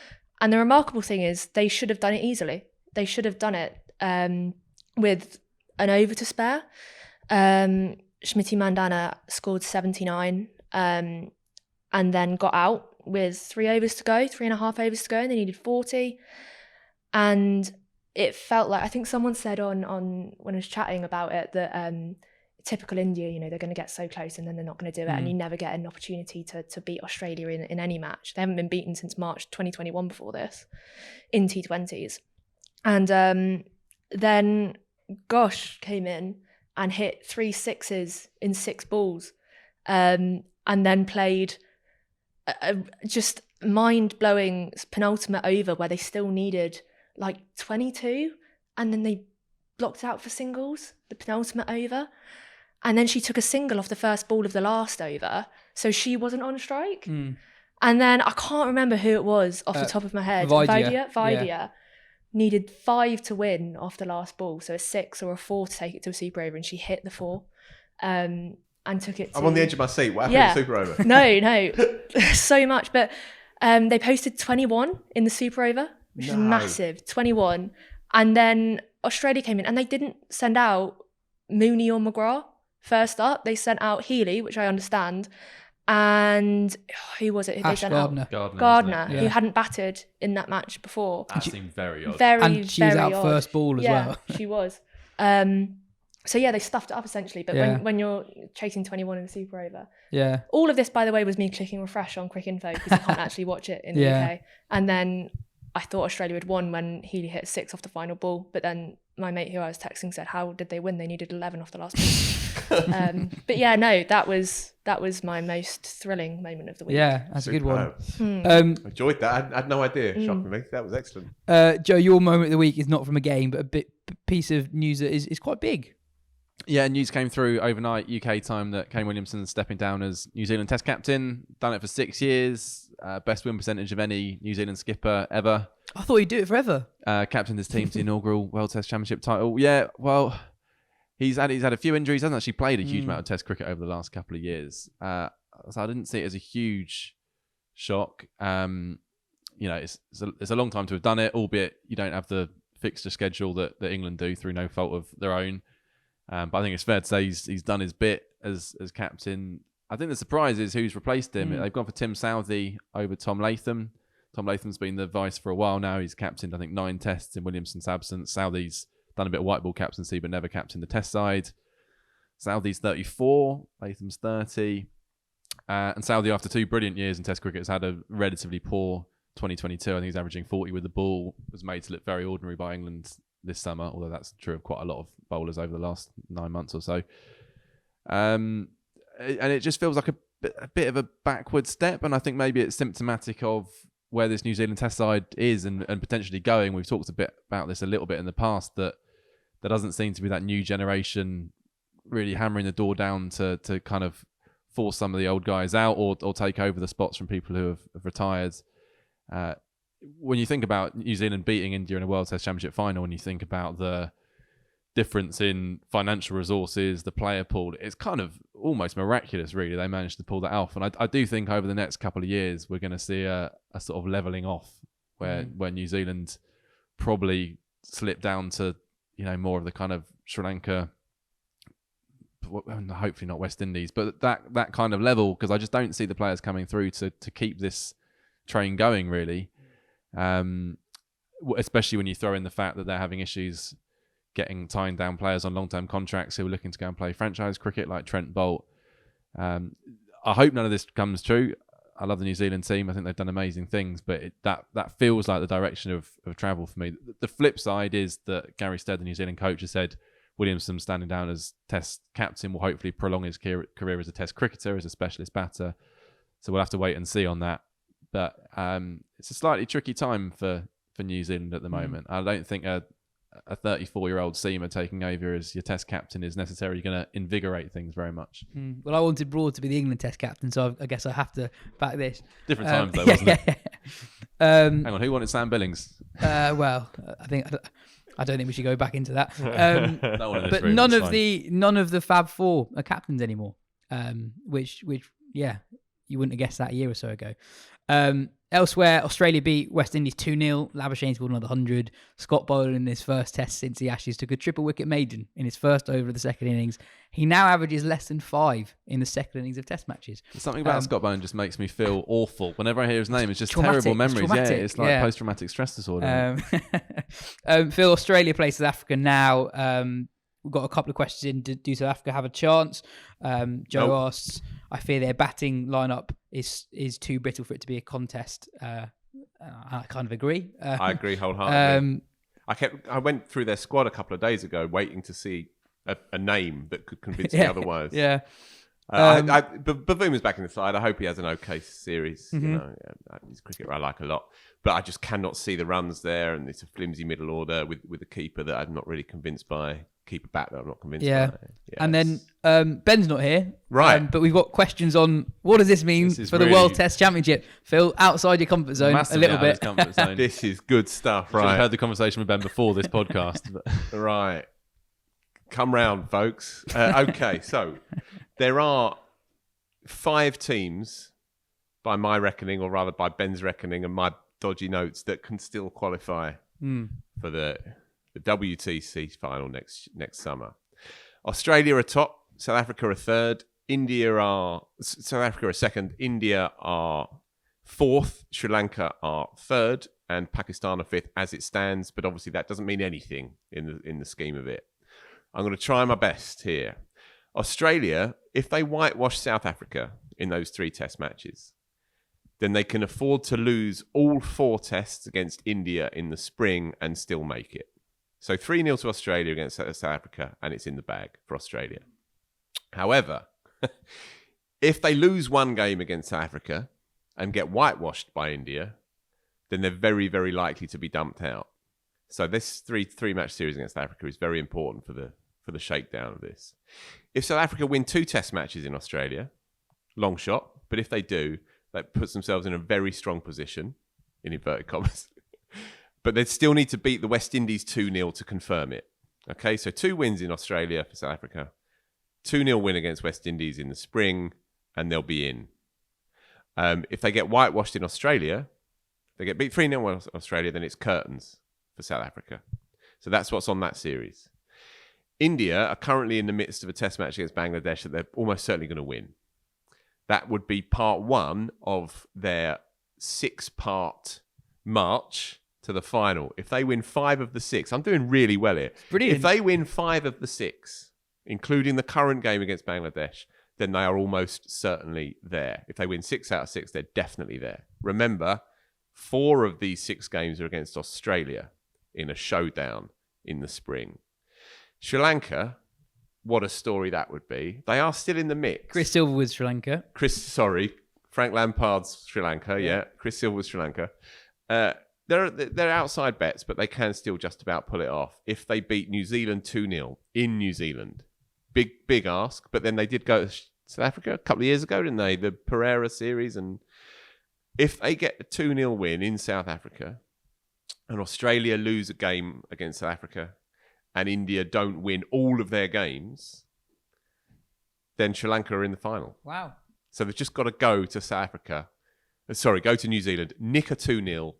And the remarkable thing is, they should have done it easily. They should have done it with an over to spare. Smriti Mandana scored 79 and then got out with 3.5 overs to go, and they needed 40. And it felt like, I think someone said on when I was chatting about it, that typical India, they're going to get so close and then they're not going to do it, and you never get an opportunity to beat Australia in any match. They haven't been beaten since March 2021 before this in T20s. And then Gosh came in and hit 3 sixes in 6 balls, and then played a just mind-blowing penultimate over where they still needed like 22, and then they blocked out for singles, the penultimate over. And then she took a single off the first ball of the last over, so she wasn't on strike. And then I can't remember who it was off the top of my head. Vidya needed 5 to win off the last ball, so a 6 or a 4 to take it to a super over, and she hit the 4 and took it to... I'm on the edge of my seat. What happened in super over? No, so much. But they posted 21 in the super over, which is massive, 21. And then Australia came in, and they didn't send out Mooney or McGrath first up. They sent out Healy, which I understand, and who was it who they sent Gardner. out? Gardner, who hadn't batted in that match before. That seemed very odd. And she was out odd. first ball as well. Yeah, she was. So yeah, they stuffed it up essentially. But when you're chasing 21 in the super over. Yeah. All of this, by the way, was me clicking refresh on Quick Info because you can't actually watch it in the UK. And then I thought Australia had won when Healy hit 6 off the final ball. But then my mate who I was texting said, how did they win? They needed 11 off the last ball. But yeah, no, that was my most thrilling moment of the week. Yeah, that's a good one. Enjoyed that. I had no idea. Shockingly, that was excellent. Joe, your moment of the week is not from a game, but a piece of news that is quite big. Yeah, news came through overnight, UK time, that Kane Williamson is stepping down as New Zealand Test captain. Done it for 6 years. Best win percentage of any New Zealand skipper ever. I thought he'd do it forever. Captained his team to the inaugural World Test Championship title. Yeah, well, he's had a few injuries. Hasn't actually played a huge amount of Test cricket over the last couple of years. So I didn't see it as a huge shock. It's a long time to have done it, albeit you don't have the fixture schedule that England do through no fault of their own. But I think it's fair to say he's done his bit as captain. I think the surprise is who's replaced him. They've gone for Tim Southey over Tom Latham. Tom Latham's been the vice for a while now. He's captained, I think, 9 tests in Williamson's absence. Southey's done a bit of white ball captaincy, but never captained the test side. Southey's 34, Latham's 30. And Southey, after 2 brilliant years in Test cricket, has had a relatively poor 2022. I think he's averaging 40 with the ball. Was made to look very ordinary by England this summer, although that's true of quite a lot of bowlers over the last 9 months or so. And it just feels like a bit of a backward step, and I think maybe it's symptomatic of where this New Zealand test side is and potentially going. We've talked a bit about this a little bit in the past, that there doesn't seem to be that new generation really hammering the door down to kind of force some of the old guys out or take over the spots from people who have retired. When you think about New Zealand beating India in a World Test Championship final, and you think about the difference in financial resources, the player pool, it's kind of almost miraculous, really. They managed to pull that off. And I do think over the next couple of years, we're going to see a sort of levelling off where New Zealand probably slip down to, more of the kind of Sri Lanka, hopefully not West Indies, but that kind of level, because I just don't see the players coming through to keep this train going, really. Especially when you throw in the fact that they're having issues tying down players on long-term contracts who are looking to go and play franchise cricket, like Trent Boult. I hope none of this comes true. I love the New Zealand team. I think they've done amazing things, but that feels like the direction of travel for me. The flip side is that Gary Stead, the New Zealand coach, has said Williamson standing down as Test captain will hopefully prolong his career as a Test cricketer, as a specialist batter. So we'll have to wait and see on that. But it's a slightly tricky time for New Zealand at the moment. I don't think a 34-year-old seamer taking over as your Test captain is necessarily going to invigorate things very much. Well, I wanted Broad to be the England Test captain, so I guess I have to back this. Different times though, wasn't it? Hang on, who wanted Sam Billings? Well, I don't think we should go back into that. But room, none of the Fab Four are captains anymore. Which you wouldn't have guessed that a year or so ago. Elsewhere, Australia beat West Indies 2-0. Labuschagne scored another 100. Scott Boland in his first test since the Ashes took a triple wicket maiden in his first over of the second innings. He now averages less than 5 in the second innings of test matches. Something about Scott Boland just makes me feel awful. Whenever I hear his name, it's just traumatic. terrible memories. It's It's like post-traumatic stress disorder. Phil, Australia plays South Africa now. We've got a couple of questions in. Do South Africa have a chance? Joe asks, I fear their batting lineup is too brittle for it to be a contest. I kind of agree. I agree wholeheartedly. I went through their squad a couple of days ago, waiting to see a name that could convince me otherwise. Yeah. Bavuma's back in the side. I hope he has an okay series. He's a cricketer I like a lot, but I just cannot see the runs there, and it's a flimsy middle order with a keeper that I'm not really convinced by. Keeper bat that I'm not convinced by. Yeah, and then Ben's not here, right? But we've got questions on what does this mean for the World Test Championship. Phil, outside your comfort zone a little bit. Comfort zone. This is good stuff, right? I've heard the conversation with Ben before this podcast. But. Right. Come round, folks. Okay, so there are 5 teams, by my reckoning, or rather by Ben's reckoning and my dodgy notes, that can still qualify for the WTC final next summer. Australia are top, South Africa are third, South Africa are second, India are fourth, Sri Lanka are third, and Pakistan are fifth as it stands. But obviously that doesn't mean anything in the scheme of it. I'm going to try my best here. Australia, if they whitewash South Africa in those 3 test matches, then they can afford to lose all 4 tests against India in the spring and still make it. So 3-0 to Australia against South Africa, and it's in the bag for Australia. However, if they lose 1 game against South Africa and get whitewashed by India, then they're very, very likely to be dumped out. So this three-match series against South Africa is very important for the shakedown of this. If South Africa win 2 test matches in Australia, long shot, but if they do, that puts themselves in a very strong position, in inverted commas. But they still need to beat the West Indies 2-0 to confirm it. Okay, so 2 wins in Australia for South Africa, 2-0 win against West Indies in the spring, and they'll be in. If they get whitewashed in Australia, they get beat 3-0 in Australia, then it's curtains for South Africa. So that's what's on that series. India are currently in the midst of a test match against Bangladesh that they're almost certainly going to win. That would be part 1 of their 6-part march to the final. If they win 5 of the 6, I'm doing really well here. Brilliant. If they win 5 of the 6, including the current game against Bangladesh, then they are almost certainly there. If they win 6 out of 6, they're definitely there. Remember, 4 of these 6 games are against Australia in a showdown in the spring. Sri Lanka, what a story that would be. They are still in the mix. Chris Silverwood's Sri Lanka. Frank Lampard's Sri Lanka, yeah. Chris Silver's Sri Lanka. They're outside bets, but they can still just about pull it off if they beat New Zealand 2-0 in New Zealand. Big ask, but then they did go to South Africa a couple of years ago, didn't they? The Pereira series. And if they get a 2-0 win in South Africa and Australia lose a game against South Africa and India don't win all of their games, then Sri Lanka are in the final. Wow. So they've just got to go to South Africa. Go to New Zealand, nick a 2-0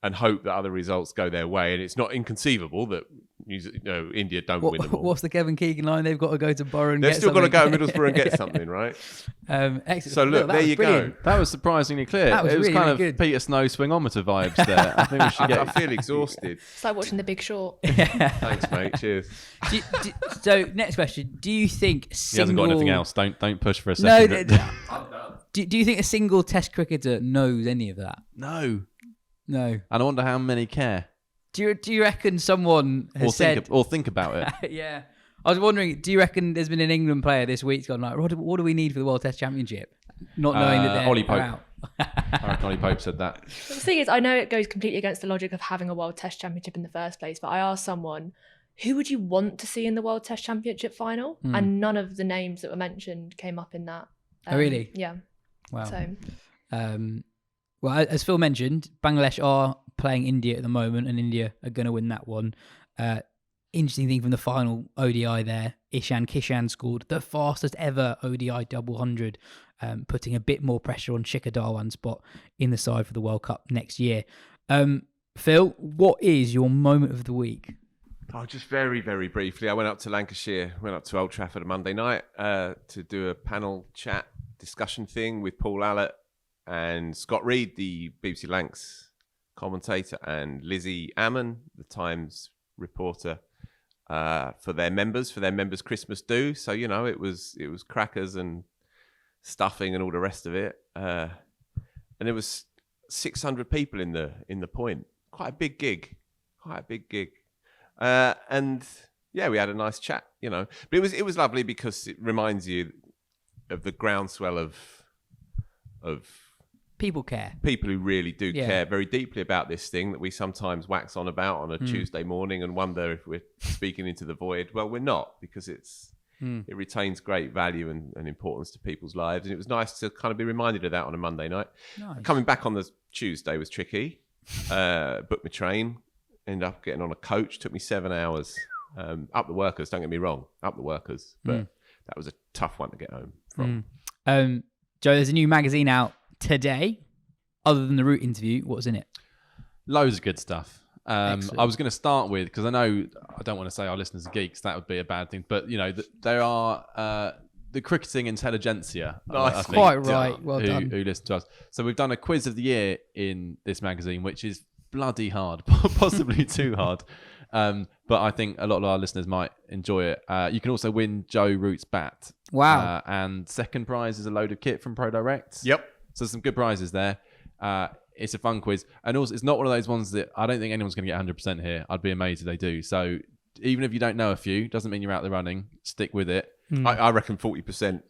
and hope that other results go their way. And it's not inconceivable that India don't win them all. What's the Kevin Keegan line? They've got to go to Borough and They've get still got to something. go to Middlesbrough and get something, right? Excellent. So look, there was you brilliant. go. That was surprisingly clear. That was it was really, kind really of good. Peter Snow swingometer vibes there. I think we should I get... feel exhausted. It's like watching The Big Short. Thanks, mate. Cheers. So next question: do you think He hasn't got anything else. Don't push for a No. second. Do you think a single Test cricketer knows any of that? No. No. And I wonder how many care Do you reckon someone has said? think about it. Yeah. I was wondering, do you reckon there's been an England player this week's gone like, what do we need for the World Test Championship? Not knowing that they're Ollie Pope. out. I reckon Ollie Pope said that. The thing is, I know it goes completely against the logic of having a World Test Championship in the first place, but I asked someone, who would you want to see in the World Test Championship final? And none of the names that were mentioned came up in that. Oh, really? Yeah. Wow. So, well, as Phil mentioned, Bangladesh are playing India at the moment, and India are going to win that one. Interesting thing from the final ODI there, Ishan Kishan scored the fastest ever ODI double 100, putting a bit more pressure on Shikhar Dhawan's spot in the side for the World Cup next year. Phil, what is your moment of the week? Oh, just very, very briefly. I went up to Lancashire, went up to Old Trafford on Monday night to do a panel chat discussion thing with Paul Allott and Scott Reed, the BBC Lancs commentator, and Lizzie Ammon, the Times reporter, for their members Christmas do. So, it was crackers and stuffing and all the rest of it. And there was 600 people in the point. Quite a big gig. And yeah, we had a nice chat, But it was lovely because it reminds you of the groundswell of People care. people who really do care very deeply about this thing that we sometimes wax on about on a Tuesday morning and wonder if we're speaking into the void. Well, we're not, because it retains great value and importance to people's lives. And it was nice to kind of be reminded of that on a Monday night. Nice. Coming back on the Tuesday was tricky. Booked my train, ended up getting on a coach, took me 7 hours. Up the workers, don't get me wrong, up the workers. But that was a tough one to get home from. Joe, there's a new magazine out today. Other than the Root interview, what's in it? Loads of good stuff. Excellent. I was going to start with, because I don't want to say our listeners are geeks, that would be a bad thing, but there are the cricketing intelligentsia. I think, Quite right. Well done. Who listen to us. So we've done a quiz of the year in this magazine, which is bloody hard, possibly too hard. But I think a lot of our listeners might enjoy it. You can also win Joe Root's bat. Wow. And second prize is a load of kit from ProDirect. Yep. So some good prizes there. It's a fun quiz. And also, it's not one of those ones that I don't think anyone's going to get 100% here. I'd be amazed if they do. So even if you don't know a few, doesn't mean you're out the running. Stick with it. I reckon 40%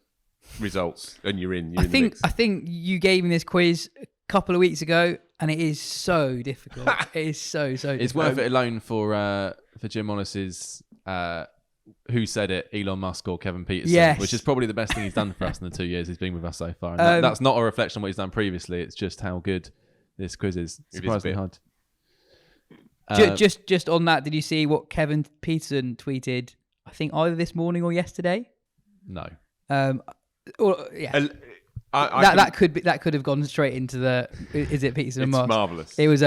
results and you're in. I think you gave me this quiz a couple of weeks ago, and it is so difficult. It is so difficult. It's worth it alone for Jim Wallace's Who Said It, Elon Musk or Kevin Peterson, Yes. which is probably the best thing he's done for us in the 2 years he's been with us so far. And that's not a reflection on what he's done previously. It's just how good this quiz is. Surprisingly hard. Just on that, did you see what Kevin Peterson tweeted? I think either this morning or yesterday. No. Yeah. that could have gone straight into the. Is it Peterson and It's Musk? marvellous. It was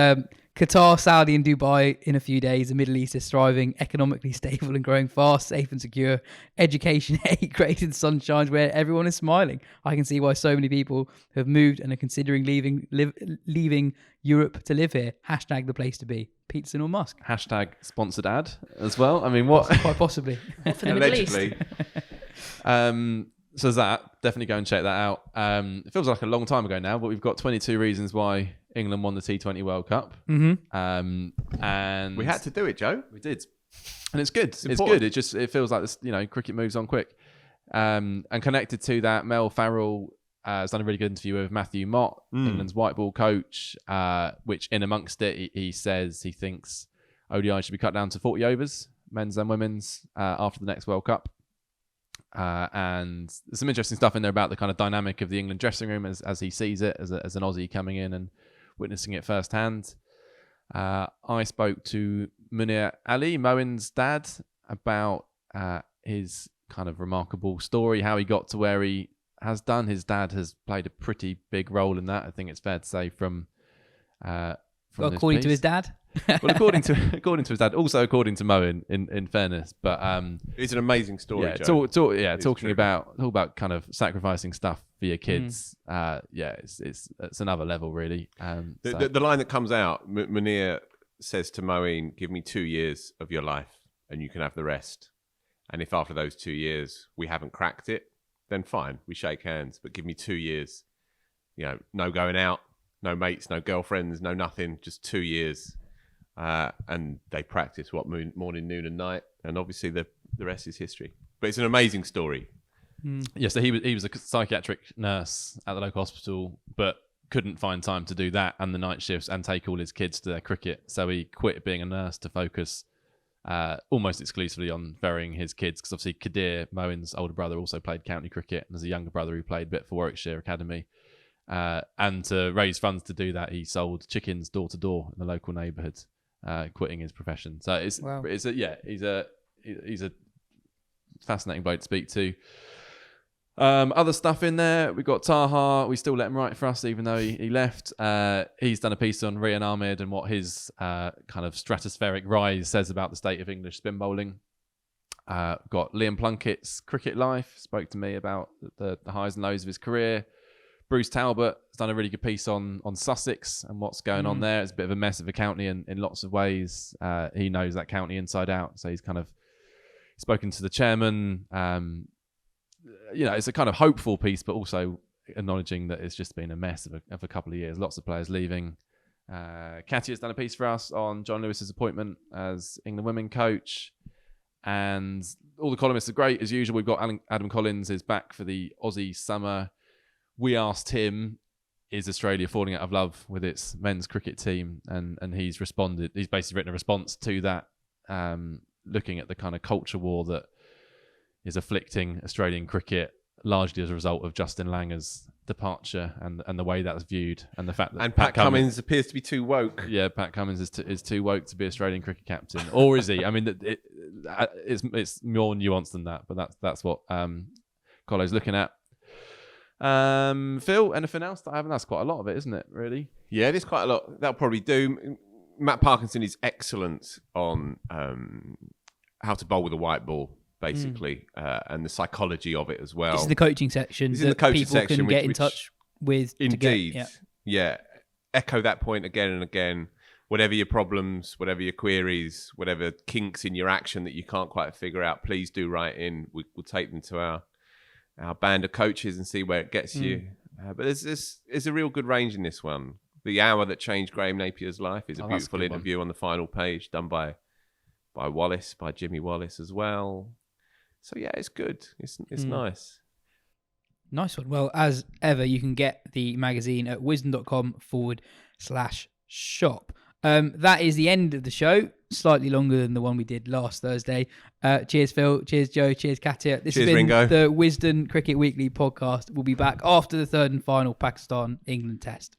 Qatar, Saudi, and Dubai in a few days. The Middle East is thriving, economically stable and growing fast, safe and secure. Education, 8 grades and sunshine, where everyone is smiling. I can see why so many people have moved and are considering leaving Europe to live here. Hashtag the place to be. Peterson or Musk? Hashtag sponsored ad as well. I mean, what? Quite possibly. For the Middle East. Allegedly. So there's that. Definitely go and check that out. It feels like a long time ago now, but we've got 22 reasons why England won the T20 World Cup. Mm-hmm. And We had to do it, Joe. we did, and it's good. It's important. good. It feels like this. Cricket moves on quick. And connected to that, Mel Farrell has done a really good interview with Matthew Mott, England's white ball coach, which in amongst it, he says he thinks ODI should be cut down to 40 overs, men's and women's, after the next World Cup. And there's some interesting stuff in there about the kind of dynamic of the England dressing room as he sees it, as an Aussie coming in and witnessing it firsthand. I spoke to Munir Ali, Moen's dad, about his kind of remarkable story, how he got to where he has done. His dad has played a pretty big role in that. I think it's fair to say from according to his dad. Well, according to his dad, also according to Moen, in fairness, but It's an amazing story, yeah, Joe. talking true. about kind of sacrificing stuff for your kids. It's another level really. The line that comes out, Munir says to Moeen, "Give me 2 years of your life, and you can have the rest. And if after those 2 years we haven't cracked it, then fine, we shake hands. But give me 2 years. No going out, no mates, no girlfriends, no nothing. Just 2 years." And they practice morning, noon, and night, and obviously the rest is history. But it's an amazing story. Yeah, so he was a psychiatric nurse at the local hospital, but couldn't find time to do that and the night shifts and take all his kids to their cricket. So he quit being a nurse to focus almost exclusively on ferrying his kids, because obviously Kadir, Moen's older brother, also played county cricket, and there's a younger brother who played a bit for Warwickshire Academy. And to raise funds to do that, he sold chickens door to door in the local neighbourhood, quitting his profession. So he's a fascinating bloke to speak to. Other stuff in there, we've got Taha. We still let him write for us even though he left. He's done a piece on Rian Ahmed and what his kind of stratospheric rise says about the state of English spin bowling. Got Liam Plunkett's Cricket Life, spoke to me about the highs and lows of his career. Bruce Talbot has done a really good piece on Sussex and what's going on there. It's a bit of a mess of a county in lots of ways. He knows that county inside out, so he's kind of spoken to the chairman. It's a kind of hopeful piece, but also acknowledging that it's just been a mess of a couple of years. Lots of players leaving. Katya's done a piece for us on John Lewis's appointment as England women coach. And all the columnists are great as usual. We've got Adam Collins is back for the Aussie summer. We asked him, is Australia falling out of love with its men's cricket team? And he's responded. He's basically written a response to that, looking at the kind of culture war that is afflicting Australian cricket, largely as a result of Justin Langer's departure and the way that's viewed, and the fact that Pat Cummins appears to be too woke. Yeah, Pat Cummins is too woke to be Australian cricket captain, or is he? I mean, it's more nuanced than that, but that's what Colo's looking at. Phil, anything else that I haven't? That's quite a lot of it, isn't it? Really? Yeah, it is quite a lot. That'll probably do. Matt Parkinson is excellent on how to bowl with a white ball, basically, and the psychology of it as well. This is the coaching section that people can get in touch with. Indeed. Yeah. Echo that point again and again. Whatever your problems, whatever your queries, whatever kinks in your action that you can't quite figure out, please do write in. We'll take them to our band of coaches and see where it gets you. But there's a real good range in this one. The Hour That Changed Graham Napier's Life is a beautiful interview on the final page, done by Wallace, by Jimmy Wallace as well. So yeah, it's good. It's nice. Nice one. Well, as ever, you can get the magazine at wisden.com/shop. That is the end of the show. Slightly longer than the one we did last Thursday. Cheers, Phil. Cheers, Joe. Cheers, Katya. This has been Ringo. the Wisden Cricket Weekly podcast. We'll be back after the third and final Pakistan-England test.